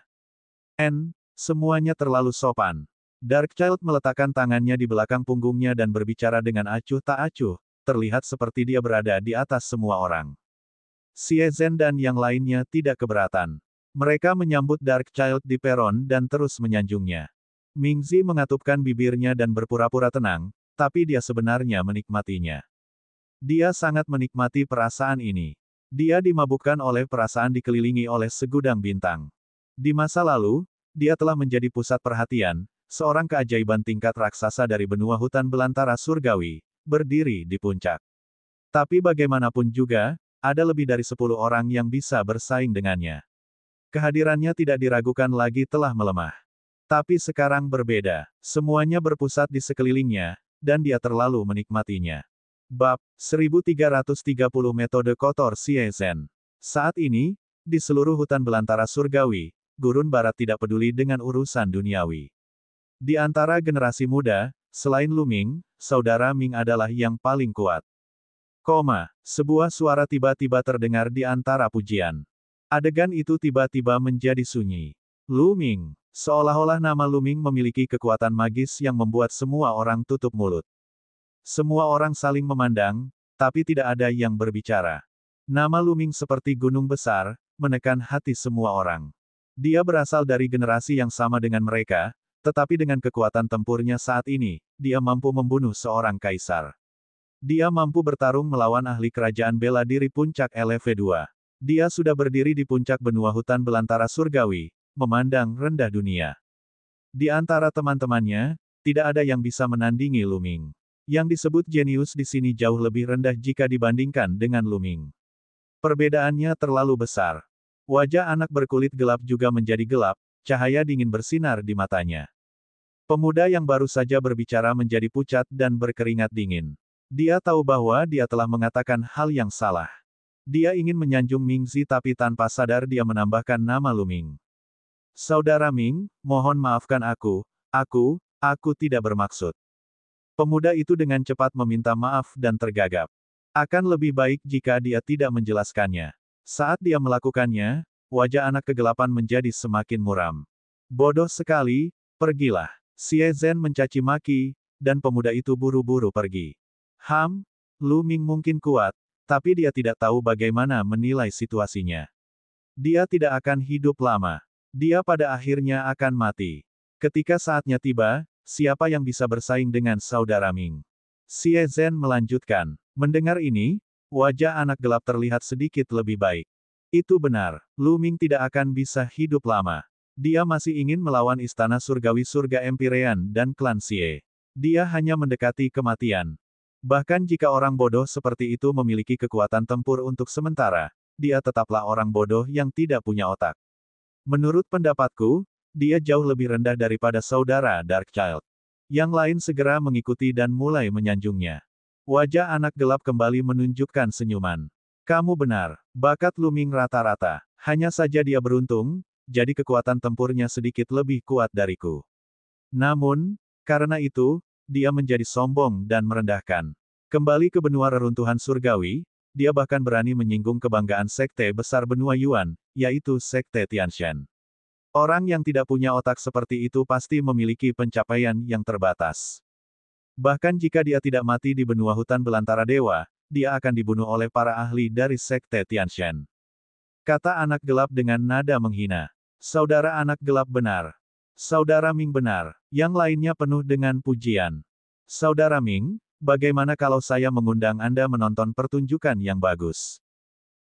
Semuanya terlalu sopan. Darkchild meletakkan tangannya di belakang punggungnya dan berbicara dengan acuh tak acuh, terlihat seperti dia berada di atas semua orang. Xie Zhen dan yang lainnya tidak keberatan. Mereka menyambut Darkchild di peron dan terus menyanjungnya. Mingzi mengatupkan bibirnya dan berpura-pura tenang, tapi dia sebenarnya menikmatinya. Dia sangat menikmati perasaan ini. Dia dimabukkan oleh perasaan dikelilingi oleh segudang bintang. Di masa lalu, dia telah menjadi pusat perhatian, seorang keajaiban tingkat raksasa dari benua hutan belantara surgawi, berdiri di puncak. Tapi bagaimanapun juga, ada lebih dari 10 orang yang bisa bersaing dengannya. Kehadirannya tidak diragukan lagi telah melemah. Tapi sekarang berbeda, semuanya berpusat di sekelilingnya, dan dia terlalu menikmatinya. Bab 1330 Metode Kotor Xie Zhen. Saat ini, di seluruh hutan belantara surgawi, gurun barat tidak peduli dengan urusan duniawi. Di antara generasi muda, selain Lu Ming, saudara Ming adalah yang paling kuat. Sebuah suara tiba-tiba terdengar di antara pujian. Adegan itu tiba-tiba menjadi sunyi. Lu Ming, seolah-olah nama Lu Ming memiliki kekuatan magis yang membuat semua orang tutup mulut. Semua orang saling memandang, tapi tidak ada yang berbicara. Nama Lu Ming seperti gunung besar, menekan hati semua orang. Dia berasal dari generasi yang sama dengan mereka, tetapi dengan kekuatan tempurnya saat ini, dia mampu membunuh seorang kaisar. Dia mampu bertarung melawan ahli kerajaan bela diri puncak LV2. Dia sudah berdiri di puncak benua hutan belantara surgawi, memandang rendah dunia. Di antara teman-temannya, tidak ada yang bisa menandingi Lu Ming. Yang disebut jenius di sini jauh lebih rendah jika dibandingkan dengan Lu Ming. Perbedaannya terlalu besar. Wajah anak berkulit gelap juga menjadi gelap, cahaya dingin bersinar di matanya. Pemuda yang baru saja berbicara menjadi pucat dan berkeringat dingin. Dia tahu bahwa dia telah mengatakan hal yang salah. Dia ingin menyanjung Mingzi tapi tanpa sadar dia menambahkan nama Lu Ming. Saudara Ming, mohon maafkan aku tidak bermaksud. Pemuda itu dengan cepat meminta maaf dan tergagap. Akan lebih baik jika dia tidak menjelaskannya. Saat dia melakukannya, wajah anak kegelapan menjadi semakin muram. Bodoh sekali, pergilah. Xie Zhen mencaci maki, dan pemuda itu buru-buru pergi. Lu Ming mungkin kuat, tapi dia tidak tahu bagaimana menilai situasinya. Dia tidak akan hidup lama. Dia pada akhirnya akan mati. Ketika saatnya tiba, siapa yang bisa bersaing dengan saudara Ming? Xie Zhen melanjutkan. Mendengar ini, wajah anak gelap terlihat sedikit lebih baik. Itu benar, Lu Ming tidak akan bisa hidup lama. Dia masih ingin melawan istana surgawi surga Empyrean dan klan Xie. Dia hanya mendekati kematian. Bahkan jika orang bodoh seperti itu memiliki kekuatan tempur untuk sementara, dia tetaplah orang bodoh yang tidak punya otak. Menurut pendapatku, dia jauh lebih rendah daripada saudara Darkchild. Yang lain segera mengikuti dan mulai menyanjungnya. Wajah anak gelap kembali menunjukkan senyuman. Kamu benar, bakat Lu Ming rata-rata. Hanya saja dia beruntung, jadi kekuatan tempurnya sedikit lebih kuat dariku. Namun, karena itu, dia menjadi sombong dan merendahkan. Kembali ke benua reruntuhan surgawi, dia bahkan berani menyinggung kebanggaan sekte besar benua Yuan, yaitu sekte Tianshan. Orang yang tidak punya otak seperti itu pasti memiliki pencapaian yang terbatas. Bahkan jika dia tidak mati di benua hutan belantara dewa, dia akan dibunuh oleh para ahli dari sekte Tianshan. Kata anak gelap dengan nada menghina. Saudara anak gelap benar. Saudara Ming benar. Yang lainnya penuh dengan pujian. Saudara Ming, bagaimana kalau saya mengundang Anda menonton pertunjukan yang bagus?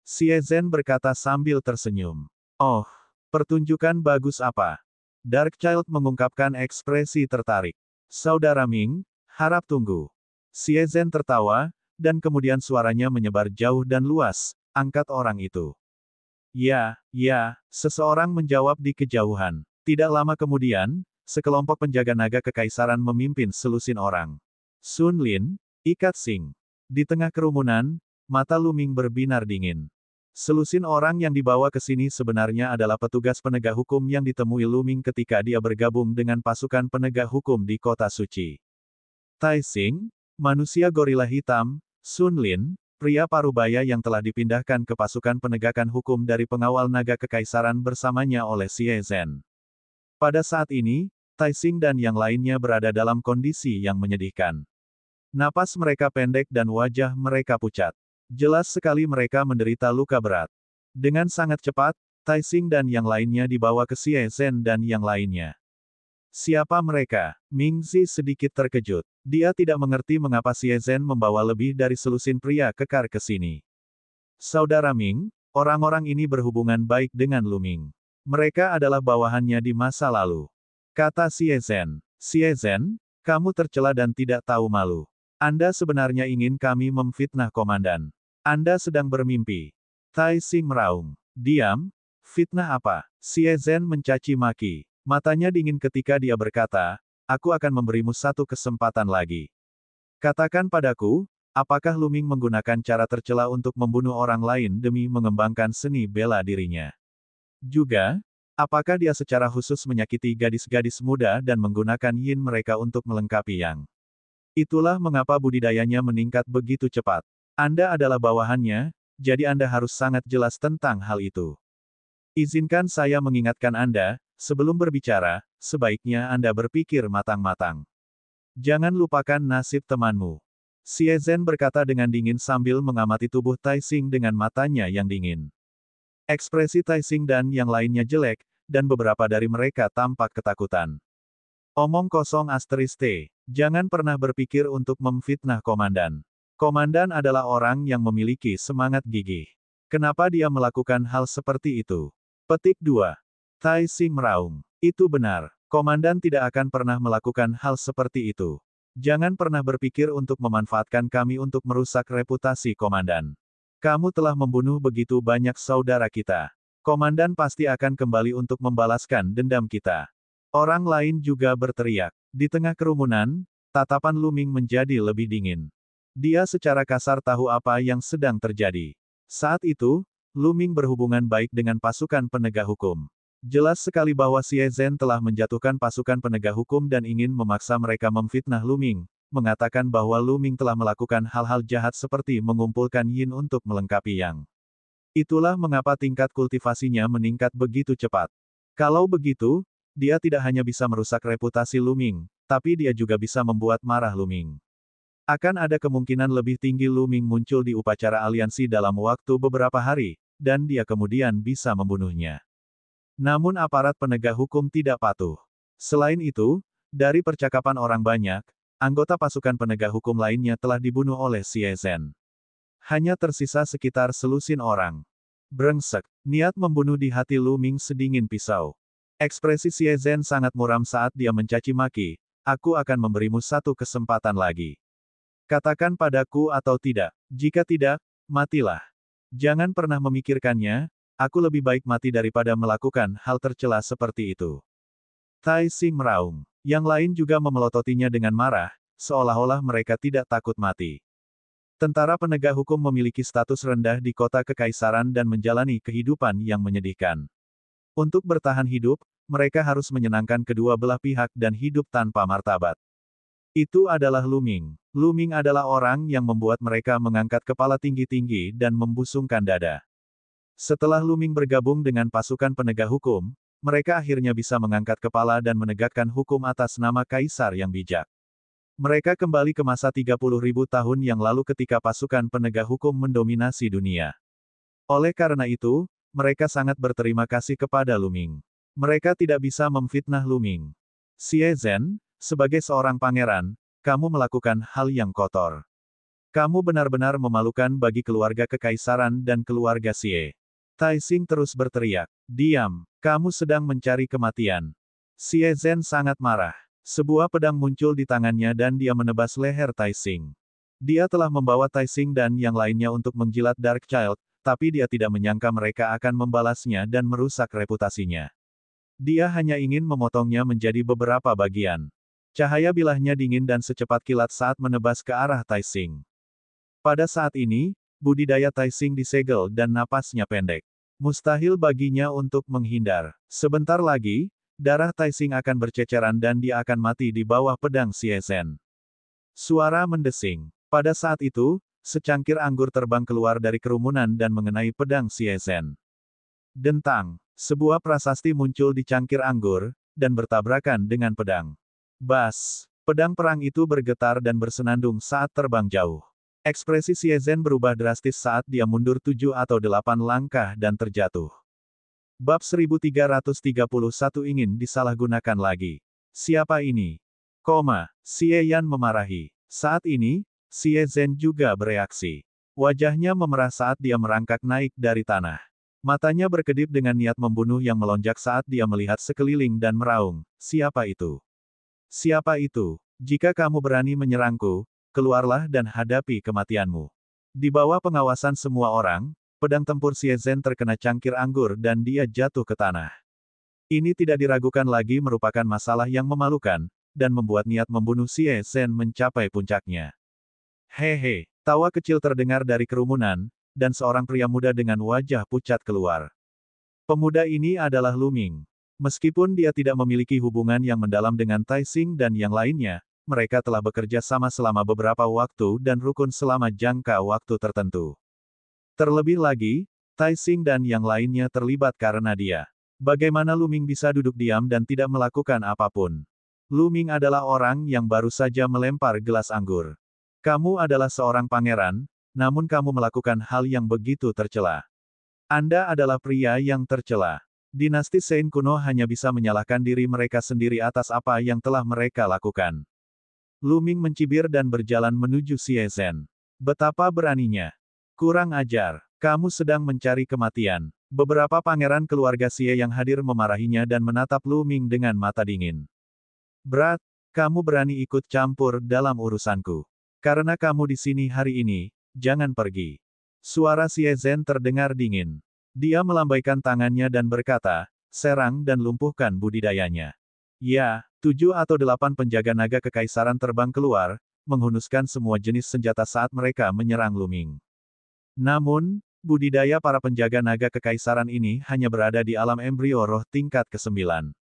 Xie Zhen berkata sambil tersenyum. Oh, pertunjukan bagus apa? Darkchild mengungkapkan ekspresi tertarik. Saudara Ming, harap tunggu. Xie Zhen tertawa, dan kemudian suaranya menyebar jauh dan luas, angkat orang itu. Ya, seseorang menjawab di kejauhan. Tidak lama kemudian, sekelompok penjaga naga kekaisaran memimpin selusin orang. Sun Lin, Ikat Sing. Di tengah kerumunan, mata Lu Ming berbinar dingin. Selusin orang yang dibawa ke sini sebenarnya adalah petugas penegak hukum yang ditemui Lu Ming ketika dia bergabung dengan pasukan penegak hukum di kota suci. Tai Xing, manusia gorila hitam, Sun Lin, pria parubaya yang telah dipindahkan ke pasukan penegakan hukum dari pengawal naga kekaisaran bersamanya oleh Xie Zhen. Pada saat ini, Taixing dan yang lainnya berada dalam kondisi yang menyedihkan. Napas mereka pendek dan wajah mereka pucat. Jelas sekali mereka menderita luka berat. Dengan sangat cepat, Taixing dan yang lainnya dibawa ke Xie Zhen dan yang lainnya. Siapa mereka? Ming Zi sedikit terkejut. Dia tidak mengerti mengapa Xie Zhen membawa lebih dari selusin pria kekar ke sini. Saudara Ming, orang-orang ini berhubungan baik dengan Lu Ming. Mereka adalah bawahannya di masa lalu. Kata Xie Zhen. Xie Zhen, kamu tercela dan tidak tahu malu. Anda sebenarnya ingin kami memfitnah komandan. Anda sedang bermimpi. Taixing meraung. Diam. Fitnah apa? Xie Zhen mencaci maki. Matanya dingin ketika dia berkata, aku akan memberimu satu kesempatan lagi. Katakan padaku, apakah Lu Ming menggunakan cara tercela untuk membunuh orang lain demi mengembangkan seni bela dirinya? Juga, apakah dia secara khusus menyakiti gadis-gadis muda dan menggunakan yin mereka untuk melengkapi yang? Itulah mengapa budidayanya meningkat begitu cepat. Anda adalah bawahannya, jadi Anda harus sangat jelas tentang hal itu. Izinkan saya mengingatkan Anda, sebelum berbicara, sebaiknya Anda berpikir matang-matang. Jangan lupakan nasib temanmu. Xie Zhen berkata dengan dingin sambil mengamati tubuh Taixing dengan matanya yang dingin. Ekspresi Taixing dan yang lainnya jelek, dan beberapa dari mereka tampak ketakutan. Omong kosong *T. Jangan pernah berpikir untuk memfitnah komandan. Komandan adalah orang yang memiliki semangat gigih. Kenapa dia melakukan hal seperti itu? Petik 2. Taixing meraung. Itu benar. Komandan tidak akan pernah melakukan hal seperti itu. Jangan pernah berpikir untuk memanfaatkan kami untuk merusak reputasi komandan. Kamu telah membunuh begitu banyak saudara kita. Komandan pasti akan kembali untuk membalaskan dendam kita. Orang lain juga berteriak. Di tengah kerumunan, tatapan Lu Ming menjadi lebih dingin. Dia secara kasar tahu apa yang sedang terjadi. Saat itu, Lu Ming berhubungan baik dengan pasukan penegak hukum. Jelas sekali bahwa Xie Zhen telah menjatuhkan pasukan penegak hukum dan ingin memaksa mereka memfitnah Lu Ming, mengatakan bahwa Lu Ming telah melakukan hal-hal jahat seperti mengumpulkan yin untuk melengkapi yang. Itulah mengapa tingkat kultivasinya meningkat begitu cepat. Kalau begitu, dia tidak hanya bisa merusak reputasi Lu Ming, tapi dia juga bisa membuat marah Lu Ming. Akan ada kemungkinan lebih tinggi Lu Ming muncul di upacara aliansi dalam waktu beberapa hari, dan dia kemudian bisa membunuhnya. Namun aparat penegak hukum tidak patuh. Selain itu, dari percakapan orang banyak, anggota pasukan penegak hukum lainnya telah dibunuh oleh Xie Zhen. Hanya tersisa sekitar selusin orang. Brengsek, niat membunuh di hati Lu Ming sedingin pisau. Ekspresi Xie Zhen sangat muram saat dia mencaci maki, aku akan memberimu satu kesempatan lagi. Katakan padaku atau tidak. Jika tidak, matilah. Jangan pernah memikirkannya, aku lebih baik mati daripada melakukan hal tercela seperti itu. Taixing meraung. Yang lain juga memelototinya dengan marah, seolah-olah mereka tidak takut mati. Tentara penegak hukum memiliki status rendah di kota kekaisaran dan menjalani kehidupan yang menyedihkan. Untuk bertahan hidup, mereka harus menyenangkan kedua belah pihak dan hidup tanpa martabat. Itu adalah Lu Ming. Lu Ming adalah orang yang membuat mereka mengangkat kepala tinggi-tinggi dan membusungkan dada. Setelah Lu Ming bergabung dengan pasukan penegak hukum, mereka akhirnya bisa mengangkat kepala dan menegakkan hukum atas nama kaisar yang bijak. Mereka kembali ke masa 30.000 tahun yang lalu ketika pasukan penegak hukum mendominasi dunia. Oleh karena itu, mereka sangat berterima kasih kepada Lu Ming. Mereka tidak bisa memfitnah Lu Ming. Xie Zhen, sebagai seorang pangeran, kamu melakukan hal yang kotor. Kamu benar-benar memalukan bagi keluarga kekaisaran dan keluarga Xie. Taixing terus berteriak. Diam, kamu sedang mencari kematian. Xie Zhen sangat marah. Sebuah pedang muncul di tangannya dan dia menebas leher Taixing. Dia telah membawa Taixing dan yang lainnya untuk menjilat Dark Child, tapi dia tidak menyangka mereka akan membalasnya dan merusak reputasinya. Dia hanya ingin memotongnya menjadi beberapa bagian. Cahaya bilahnya dingin dan secepat kilat saat menebas ke arah Taixing. Pada saat ini, budidaya Taixing disegel dan napasnya pendek. Mustahil baginya untuk menghindar. Sebentar lagi, darah Taixing akan berceceran dan dia akan mati di bawah pedang Xie Zhen. Suara mendesing. Pada saat itu, secangkir anggur terbang keluar dari kerumunan dan mengenai pedang Xie Zhen. Dentang. Sebuah prasasti muncul di cangkir anggur, dan bertabrakan dengan pedang. Bas! Pedang perang itu bergetar dan bersenandung saat terbang jauh. Ekspresi Xie Zhen berubah drastis saat dia mundur 7 atau 8 langkah dan terjatuh. Bab 1331 ingin disalahgunakan lagi. Siapa ini? Xie Yan memarahi. Saat ini, Xie Zhen juga bereaksi. Wajahnya memerah saat dia merangkak naik dari tanah. Matanya berkedip dengan niat membunuh yang melonjak saat dia melihat sekeliling dan meraung, "Siapa itu? Siapa itu? Jika kamu berani menyerangku, keluarlah dan hadapi kematianmu." Di bawah pengawasan semua orang, pedang tempur Xie Zhen terkena cangkir anggur dan dia jatuh ke tanah. Ini tidak diragukan lagi merupakan masalah yang memalukan, dan membuat niat membunuh Xie Zhen mencapai puncaknya. Hehe, tawa kecil terdengar dari kerumunan, dan seorang pria muda dengan wajah pucat keluar. Pemuda ini adalah Lu Ming. Meskipun dia tidak memiliki hubungan yang mendalam dengan Tai Xing dan yang lainnya, mereka telah bekerja sama selama beberapa waktu dan rukun selama jangka waktu tertentu. Terlebih lagi, Tai Xing dan yang lainnya terlibat karena dia. Bagaimana Lu Ming bisa duduk diam dan tidak melakukan apapun? Lu Ming adalah orang yang baru saja melempar gelas anggur. Kamu adalah seorang pangeran, namun kamu melakukan hal yang begitu tercela. Anda adalah pria yang tercela. Dinasti Sein kuno hanya bisa menyalahkan diri mereka sendiri atas apa yang telah mereka lakukan. Lu Ming mencibir dan berjalan menuju Xie Zhen. Betapa beraninya. Kurang ajar. Kamu sedang mencari kematian. Beberapa pangeran keluarga Xie yang hadir memarahinya dan menatap Lu Ming dengan mata dingin. Berat, kamu berani ikut campur dalam urusanku. Karena kamu di sini hari ini, jangan pergi. Suara Xie Zhen terdengar dingin. Dia melambaikan tangannya dan berkata, "Serang dan lumpuhkan budidayanya." Ya, 7 atau 8 penjaga naga kekaisaran terbang keluar, menghunuskan semua jenis senjata saat mereka menyerang Lu Ming. Namun, budidaya para penjaga naga kekaisaran ini hanya berada di alam embrio roh tingkat ke-9.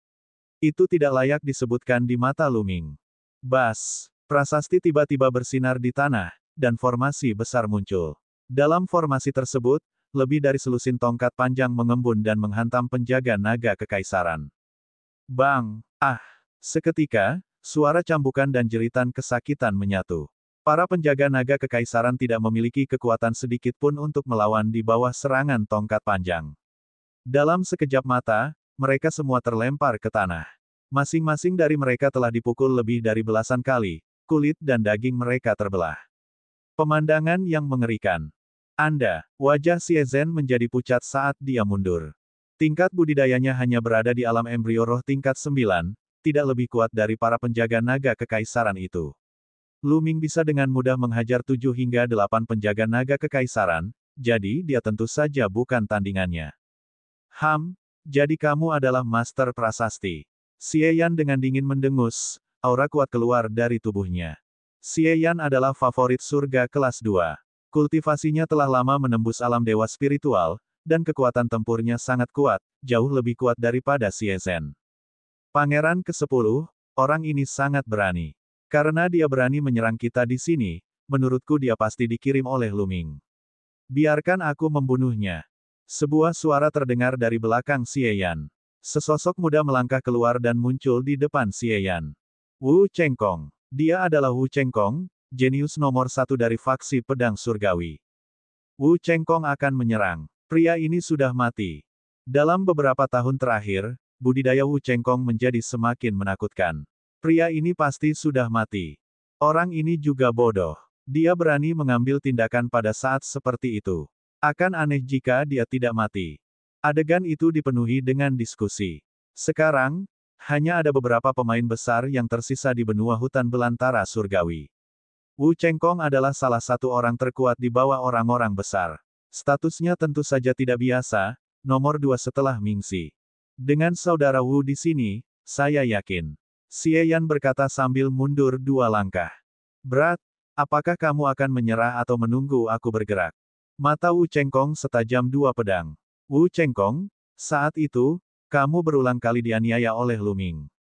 Itu tidak layak disebutkan di mata Lu Ming. Bas! Prasasti tiba-tiba bersinar di tanah, dan formasi besar muncul. Dalam formasi tersebut, lebih dari selusin tongkat panjang mengembun dan menghantam penjaga naga kekaisaran. Bang! Ah! Seketika, suara cambukan dan jeritan kesakitan menyatu. Para penjaga naga kekaisaran tidak memiliki kekuatan sedikit pun untuk melawan di bawah serangan tongkat panjang. Dalam sekejap mata, mereka semua terlempar ke tanah. Masing-masing dari mereka telah dipukul lebih dari belasan kali, kulit dan daging mereka terbelah. Pemandangan yang mengerikan. Wajah Xie Zhen menjadi pucat saat dia mundur. Tingkat budidayanya hanya berada di alam embrio roh tingkat 9, tidak lebih kuat dari para penjaga naga kekaisaran itu. Lu Ming bisa dengan mudah menghajar 7 hingga 8 penjaga naga kekaisaran, jadi dia tentu saja bukan tandingannya. Jadi kamu adalah master prasasti. Xie Yan dengan dingin mendengus, aura kuat keluar dari tubuhnya. Xie Yan adalah favorit surga kelas 2. Kultivasinya telah lama menembus alam dewa spiritual, dan kekuatan tempurnya sangat kuat, jauh lebih kuat daripada Xie Zhen. Pangeran ke-10, orang ini sangat berani. Karena dia berani menyerang kita di sini, menurutku dia pasti dikirim oleh Lu Ming. Biarkan aku membunuhnya. Sebuah suara terdengar dari belakang Xie Yan. Sesosok muda melangkah keluar dan muncul di depan Xie Yan. Wu Chengkong. Dia adalah Wu Chengkong, jenius nomor 1 dari faksi pedang surgawi. Wu Chengkong akan menyerang. Pria ini sudah mati. Dalam beberapa tahun terakhir, budidaya Wu Chengkong menjadi semakin menakutkan. Pria ini pasti sudah mati. Orang ini juga bodoh. Dia berani mengambil tindakan pada saat seperti itu. Akan aneh jika dia tidak mati. Adegan itu dipenuhi dengan diskusi. Sekarang, hanya ada beberapa pemain besar yang tersisa di benua hutan belantara surgawi. Wu Chengkong adalah salah satu orang terkuat di bawah orang-orang besar. Statusnya tentu saja tidak biasa, nomor 2 setelah Mingxi. Dengan saudara Wu di sini, saya yakin. Xie Yan berkata sambil mundur 2 langkah. Berat, apakah kamu akan menyerah atau menunggu aku bergerak? Mata Wu Chengkong setajam 2 pedang. Wu Chengkong, saat itu, kamu berulang kali dianiaya oleh Lu Ming.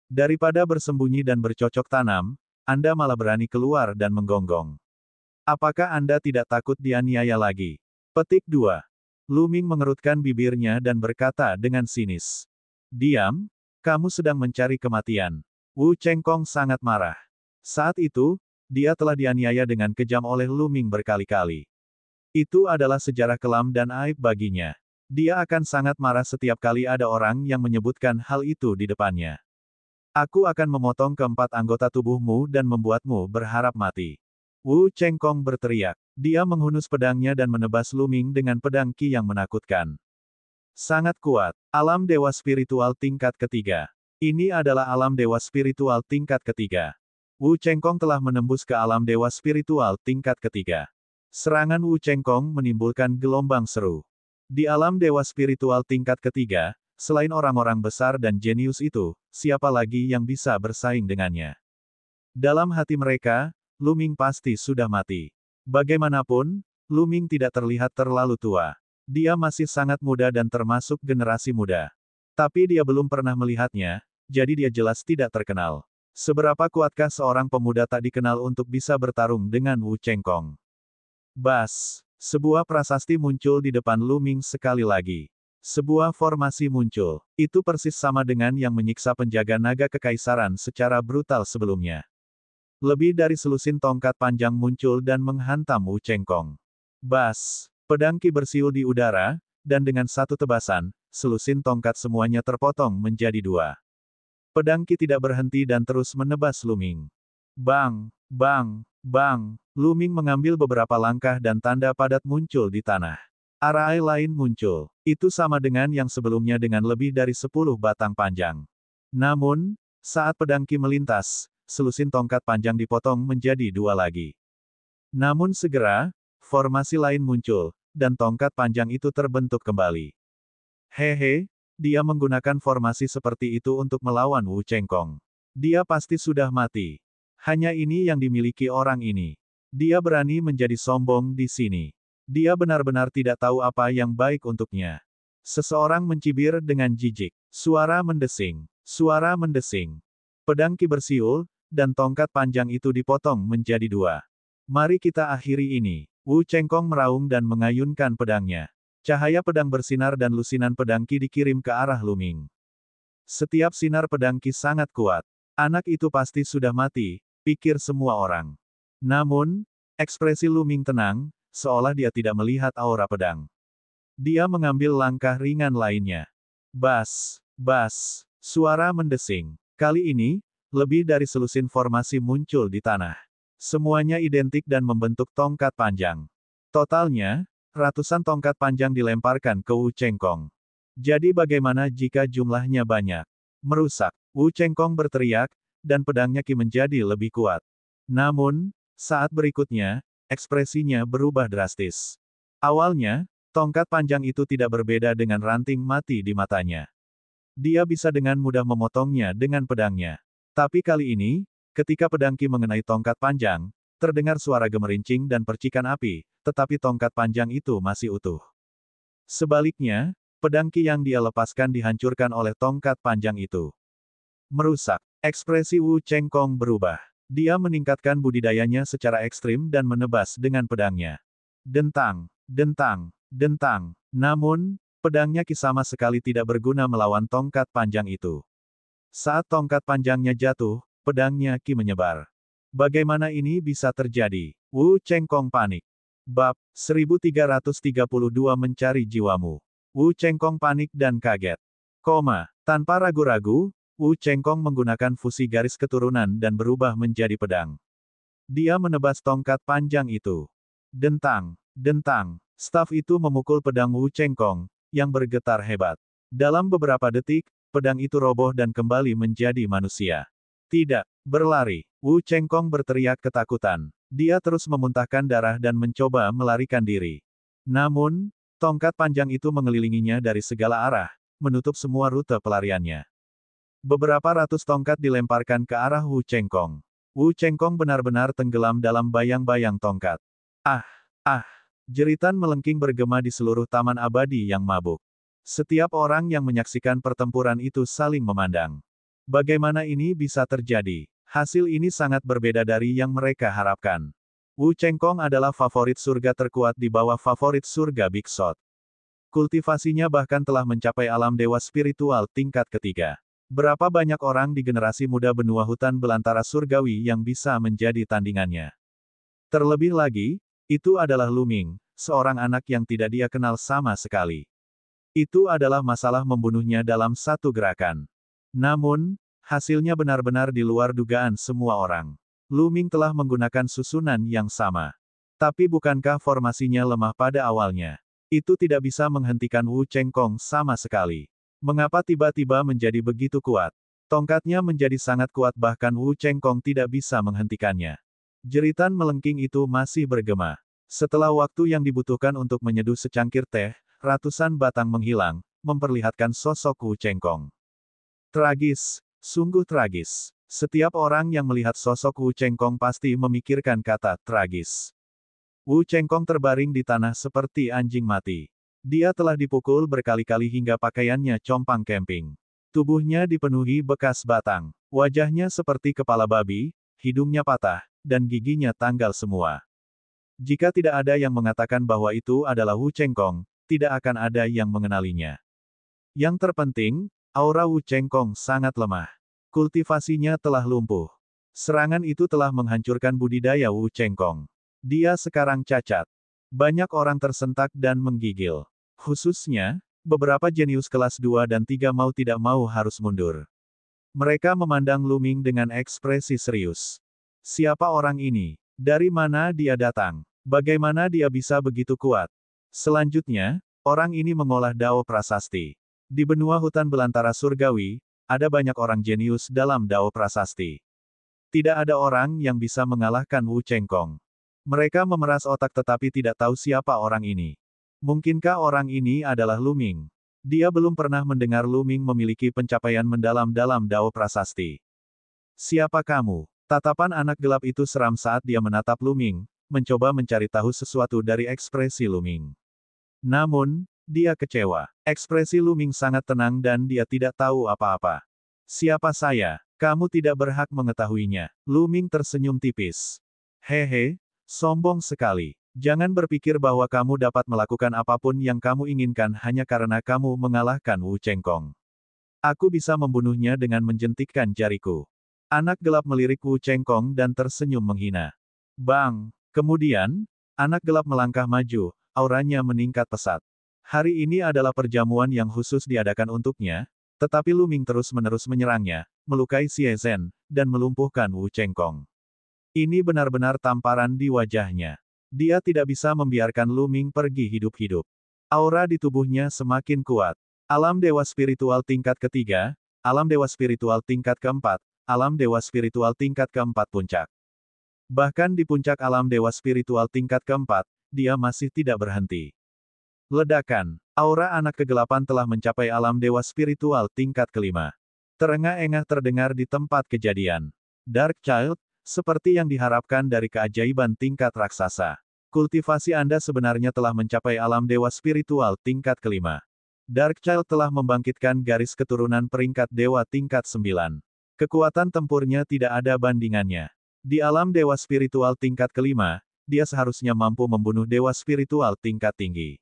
Daripada bersembunyi dan bercocok tanam, Anda malah berani keluar dan menggonggong. Apakah Anda tidak takut dianiaya lagi? Petik 2. Lu Ming mengerutkan bibirnya dan berkata dengan sinis. Diam? Kamu sedang mencari kematian. Wu Chengkong sangat marah. Saat itu, dia telah dianiaya dengan kejam oleh Lu Ming berkali-kali. Itu adalah sejarah kelam dan aib baginya. Dia akan sangat marah setiap kali ada orang yang menyebutkan hal itu di depannya. Aku akan memotong keempat anggota tubuhmu dan membuatmu berharap mati. Wu Chengkong berteriak. Dia menghunus pedangnya dan menebas Lu Ming dengan pedang Qi yang menakutkan. Sangat kuat. Alam dewa spiritual tingkat ketiga. Ini adalah alam dewa spiritual tingkat ketiga. Wu Chengkong telah menembus ke alam dewa spiritual tingkat ketiga. Serangan Wu Chengkong menimbulkan gelombang seru. Di alam dewa spiritual tingkat ketiga, selain orang-orang besar dan jenius itu, siapa lagi yang bisa bersaing dengannya? Dalam hati mereka, Lu Ming pasti sudah mati. Bagaimanapun, Lu Ming tidak terlihat terlalu tua. Dia masih sangat muda dan termasuk generasi muda. Tapi dia belum pernah melihatnya, jadi dia jelas tidak terkenal. Seberapa kuatkah seorang pemuda tak dikenal untuk bisa bertarung dengan Wu Chengkong? Bas! Sebuah prasasti muncul di depan Lu Ming sekali lagi. Sebuah formasi muncul. Itu persis sama dengan yang menyiksa penjaga naga kekaisaran secara brutal sebelumnya. Lebih dari selusin tongkat panjang muncul dan menghantam Wu Chengkong. Bas! Pedang Qi bersiul di udara, dan dengan satu tebasan, selusin tongkat semuanya terpotong menjadi dua. Pedang Qi tidak berhenti dan terus menebas Lu Ming. Bang! Bang! Bang! Lu Ming mengambil beberapa langkah dan tanda padat muncul di tanah. Arai lain muncul. Itu sama dengan yang sebelumnya dengan lebih dari 10 batang panjang. Namun, saat pedang Qi melintas, selusin tongkat panjang dipotong menjadi dua lagi. Namun segera, formasi lain muncul, dan tongkat panjang itu terbentuk kembali. Hehe, dia menggunakan formasi seperti itu untuk melawan Wu Chengkong. Dia pasti sudah mati. Hanya ini yang dimiliki orang ini. Dia berani menjadi sombong di sini. Dia benar-benar tidak tahu apa yang baik untuknya. Seseorang mencibir dengan jijik. Suara mendesing. Suara mendesing. Pedang Qi bersiul, dan tongkat panjang itu dipotong menjadi dua. Mari kita akhiri ini. Wu Chengkong meraung dan mengayunkan pedangnya. Cahaya pedang bersinar dan lusinan pedang Qi dikirim ke arah Lu Ming. Setiap sinar pedang Qi sangat kuat. Anak itu pasti sudah mati, pikir semua orang. Namun, ekspresi Lu Ming tenang, seolah dia tidak melihat aura pedang. Dia mengambil langkah ringan lainnya. Bas! Bas! Suara mendesing. Kali ini, lebih dari selusin formasi muncul di tanah. Semuanya identik dan membentuk tongkat panjang. Totalnya, ratusan tongkat panjang dilemparkan ke Wu Chengkong. Jadi bagaimana jika jumlahnya banyak? Merusak. Wu Chengkong berteriak, dan pedangnya Qi menjadi lebih kuat. Namun, saat berikutnya, ekspresinya berubah drastis. Awalnya, tongkat panjang itu tidak berbeda dengan ranting mati di matanya. Dia bisa dengan mudah memotongnya dengan pedangnya. Tapi kali ini, ketika pedang Qi mengenai tongkat panjang, terdengar suara gemerincing dan percikan api, tetapi tongkat panjang itu masih utuh. Sebaliknya, pedang Qi yang dia lepaskan dihancurkan oleh tongkat panjang itu. Merusak. Ekspresi Wu Chengkong berubah. Dia meningkatkan budidayanya secara ekstrim dan menebas dengan pedangnya. Dentang, dentang, dentang. Namun, pedangnya Qi sama sekali tidak berguna melawan tongkat panjang itu. Saat tongkat panjangnya jatuh, pedangnya Qi menyebar. Bagaimana ini bisa terjadi? Wu Chengkong panik. Bab 1332 mencari jiwamu. Wu Chengkong panik dan kaget. Tanpa ragu-ragu, Wu Chengkong menggunakan fusi garis keturunan dan berubah menjadi pedang. Dia menebas tongkat panjang itu. Dentang, dentang. Staf itu memukul pedang Wu Chengkong, yang bergetar hebat. Dalam beberapa detik, pedang itu roboh dan kembali menjadi manusia. Tidak, berlari. Wu Chengkong berteriak ketakutan. Dia terus memuntahkan darah dan mencoba melarikan diri. Namun, tongkat panjang itu mengelilinginya dari segala arah, menutup semua rute pelariannya. Beberapa ratus tongkat dilemparkan ke arah Wu Chengkong. Wu Chengkong benar-benar tenggelam dalam bayang-bayang tongkat. Ah! Ah! Jeritan melengking bergema di seluruh taman abadi yang mabuk. Setiap orang yang menyaksikan pertempuran itu saling memandang. Bagaimana ini bisa terjadi? Hasil ini sangat berbeda dari yang mereka harapkan. Wu Chengkong adalah favorit surga terkuat di bawah favorit surga Big Shot. Kultivasinya bahkan telah mencapai alam dewa spiritual tingkat ketiga. Berapa banyak orang di generasi muda benua hutan belantara surgawi yang bisa menjadi tandingannya. Terlebih lagi, itu adalah Lu Ming, seorang anak yang tidak dia kenal sama sekali. Itu adalah masalah membunuhnya dalam satu gerakan. Namun, hasilnya benar-benar di luar dugaan semua orang. Lu Ming telah menggunakan susunan yang sama. Tapi bukankah formasinya lemah pada awalnya? Itu tidak bisa menghentikan Wu Chengkong sama sekali. Mengapa tiba-tiba menjadi begitu kuat? Tongkatnya menjadi sangat kuat bahkan Wu Chengkong tidak bisa menghentikannya. Jeritan melengking itu masih bergema. Setelah waktu yang dibutuhkan untuk menyeduh secangkir teh, ratusan batang menghilang, memperlihatkan sosok Wu Chengkong. Tragis, sungguh tragis. Setiap orang yang melihat sosok Wu Chengkong pasti memikirkan kata tragis. Wu Chengkong terbaring di tanah seperti anjing mati. Dia telah dipukul berkali-kali hingga pakaiannya compang-camping. Tubuhnya dipenuhi bekas batang. Wajahnya seperti kepala babi, hidungnya patah, dan giginya tanggal semua. Jika tidak ada yang mengatakan bahwa itu adalah Wu Chengkong, tidak akan ada yang mengenalinya. Yang terpenting, aura Wu Chengkong sangat lemah. Kultivasinya telah lumpuh. Serangan itu telah menghancurkan budidaya Wu Chengkong. Dia sekarang cacat. Banyak orang tersentak dan menggigil. Khususnya, beberapa jenius kelas 2 dan 3 mau tidak mau harus mundur. Mereka memandang Lu Ming dengan ekspresi serius. Siapa orang ini? Dari mana dia datang? Bagaimana dia bisa begitu kuat? Selanjutnya, orang ini mengolah Dao Prasasti. Di benua hutan belantara surgawi, ada banyak orang jenius dalam Dao Prasasti. Tidak ada orang yang bisa mengalahkan Wu Chengkong. Mereka memeras otak tetapi tidak tahu siapa orang ini. Mungkinkah orang ini adalah Lu Ming? Dia belum pernah mendengar Lu Ming memiliki pencapaian mendalam dalam Dao Prasasti. Siapa kamu? Tatapan anak gelap itu seram saat dia menatap Lu Ming, mencoba mencari tahu sesuatu dari ekspresi Lu Ming. Namun, dia kecewa. Ekspresi Lu Ming sangat tenang dan dia tidak tahu apa-apa. Siapa saya? Kamu tidak berhak mengetahuinya. Lu Ming tersenyum tipis. Hehe, sombong sekali. Jangan berpikir bahwa kamu dapat melakukan apapun yang kamu inginkan hanya karena kamu mengalahkan Wu Chengkong. Aku bisa membunuhnya dengan menjentikkan jariku. Anak gelap melirik Wu Chengkong dan tersenyum menghina. Bang! Kemudian, anak gelap melangkah maju, auranya meningkat pesat. Hari ini adalah perjamuan yang khusus diadakan untuknya, tetapi Lu Ming terus-menerus menyerangnya, melukai Xie Zhen, dan melumpuhkan Wu Chengkong. Ini benar-benar tamparan di wajahnya. Dia tidak bisa membiarkan Lu Ming pergi hidup-hidup. Aura di tubuhnya semakin kuat. Alam dewa spiritual tingkat ketiga, alam dewa spiritual tingkat keempat, alam dewa spiritual tingkat keempat puncak. Bahkan di puncak alam dewa spiritual tingkat keempat, dia masih tidak berhenti. Ledakan. Aura anak kegelapan telah mencapai alam dewa spiritual tingkat kelima. Terengah-engah terdengar di tempat kejadian. Dark Child, seperti yang diharapkan dari keajaiban tingkat raksasa. Kultivasi Anda sebenarnya telah mencapai alam dewa spiritual tingkat kelima. Dark Child telah membangkitkan garis keturunan peringkat dewa tingkat 9. Kekuatan tempurnya tidak ada bandingannya. Di alam dewa spiritual tingkat kelima, dia seharusnya mampu membunuh dewa spiritual tingkat tinggi.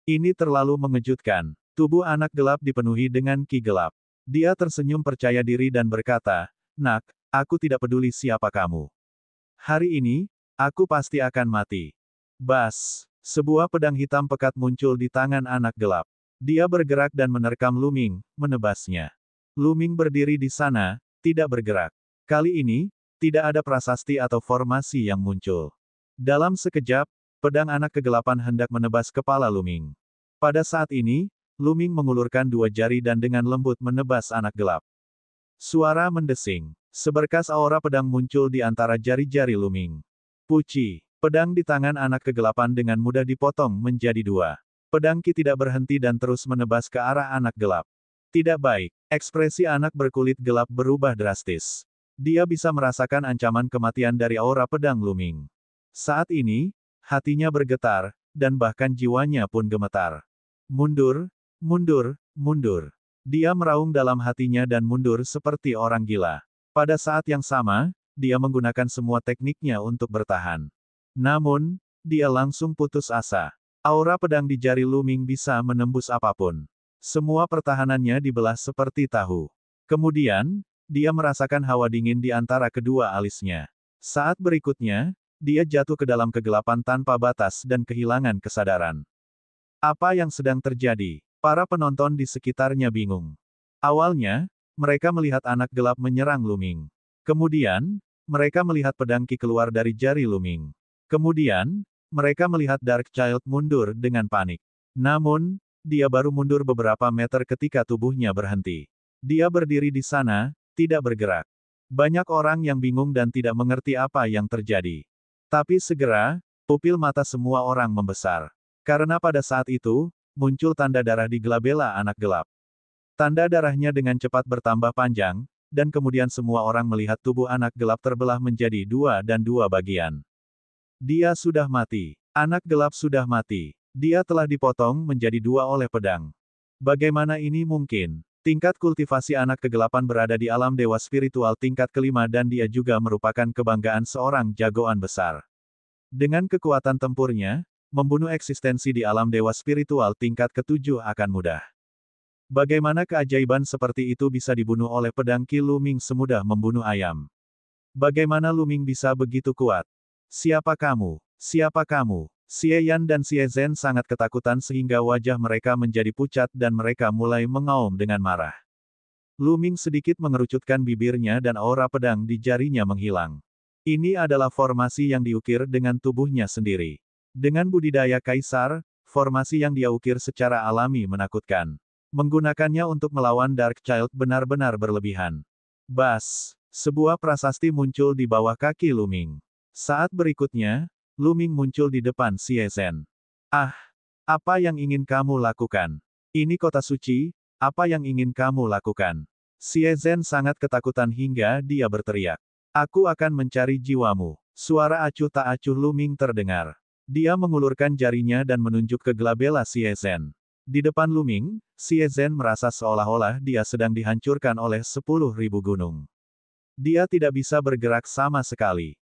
Ini terlalu mengejutkan. Tubuh anak gelap dipenuhi dengan ki gelap. Dia tersenyum percaya diri dan berkata, "Nak, aku tidak peduli siapa kamu. Hari ini, aku pasti akan mati." Bas! Sebuah pedang hitam pekat muncul di tangan anak gelap. Dia bergerak dan menerkam Lu Ming, menebasnya. Lu Ming berdiri di sana, tidak bergerak. Kali ini, tidak ada prasasti atau formasi yang muncul. Dalam sekejap, pedang anak kegelapan hendak menebas kepala Lu Ming. Pada saat ini, Lu Ming mengulurkan dua jari dan dengan lembut menebas anak gelap. Suara mendesing. Seberkas aura pedang muncul di antara jari-jari Lu Ming. Puci. Pedang di tangan anak kegelapan dengan mudah dipotong menjadi dua. Pedang Ki tidak berhenti dan terus menebas ke arah anak gelap. Tidak baik. Ekspresi anak berkulit gelap berubah drastis. Dia bisa merasakan ancaman kematian dari aura pedang Lu Ming. Saat ini, hatinya bergetar, dan bahkan jiwanya pun gemetar. Mundur, mundur, mundur. Dia meraung dalam hatinya dan mundur seperti orang gila. Pada saat yang sama, dia menggunakan semua tekniknya untuk bertahan. Namun, dia langsung putus asa. Aura pedang di jari Lu Ming bisa menembus apapun. Semua pertahanannya dibelah seperti tahu. Kemudian, dia merasakan hawa dingin di antara kedua alisnya. Saat berikutnya, dia jatuh ke dalam kegelapan tanpa batas dan kehilangan kesadaran. Apa yang sedang terjadi? Para penonton di sekitarnya bingung. Awalnya, mereka melihat anak gelap menyerang Luming. Kemudian, mereka melihat pedang Qi keluar dari jari Luming. Kemudian, mereka melihat Dark Child mundur dengan panik. Namun, dia baru mundur beberapa meter ketika tubuhnya berhenti. Dia berdiri di sana, tidak bergerak. Banyak orang yang bingung dan tidak mengerti apa yang terjadi. Tapi segera, pupil mata semua orang membesar. Karena pada saat itu, muncul tanda darah di glabella anak gelap. Tanda darahnya dengan cepat bertambah panjang, dan kemudian semua orang melihat tubuh anak gelap terbelah menjadi dua dan dua bagian. Dia sudah mati. Anak gelap sudah mati. Dia telah dipotong menjadi dua oleh pedang. Bagaimana ini mungkin? Tingkat kultivasi anak kegelapan berada di alam dewa spiritual tingkat kelima dan dia juga merupakan kebanggaan seorang jagoan besar. Dengan kekuatan tempurnya, membunuh eksistensi di alam dewa spiritual tingkat ketujuh akan mudah. Bagaimana keajaiban seperti itu bisa dibunuh oleh pedang Qi Luming semudah membunuh ayam? Bagaimana Luming bisa begitu kuat? Siapa kamu? Siapa kamu? Xie Yan dan Xie Zhen sangat ketakutan sehingga wajah mereka menjadi pucat dan mereka mulai mengaum dengan marah. Luming sedikit mengerucutkan bibirnya dan aura pedang di jarinya menghilang. Ini adalah formasi yang diukir dengan tubuhnya sendiri. Dengan budidaya kaisar, formasi yang dia ukir secara alami menakutkan. Menggunakannya untuk melawan Dark Child benar-benar berlebihan. Bas! Sebuah prasasti muncul di bawah kaki Luming. Saat berikutnya, Luming muncul di depan Xie Zhen. Ah! Apa yang ingin kamu lakukan? Ini kota suci, apa yang ingin kamu lakukan? Xie Zhen sangat ketakutan hingga dia berteriak. Aku akan mencari jiwamu. Suara acuh tak acuh Luming terdengar. Dia mengulurkan jarinya dan menunjuk ke glabella Xie Zhen. Di depan Luming, Xie Zhen merasa seolah-olah dia sedang dihancurkan oleh 10.000 gunung. Dia tidak bisa bergerak sama sekali.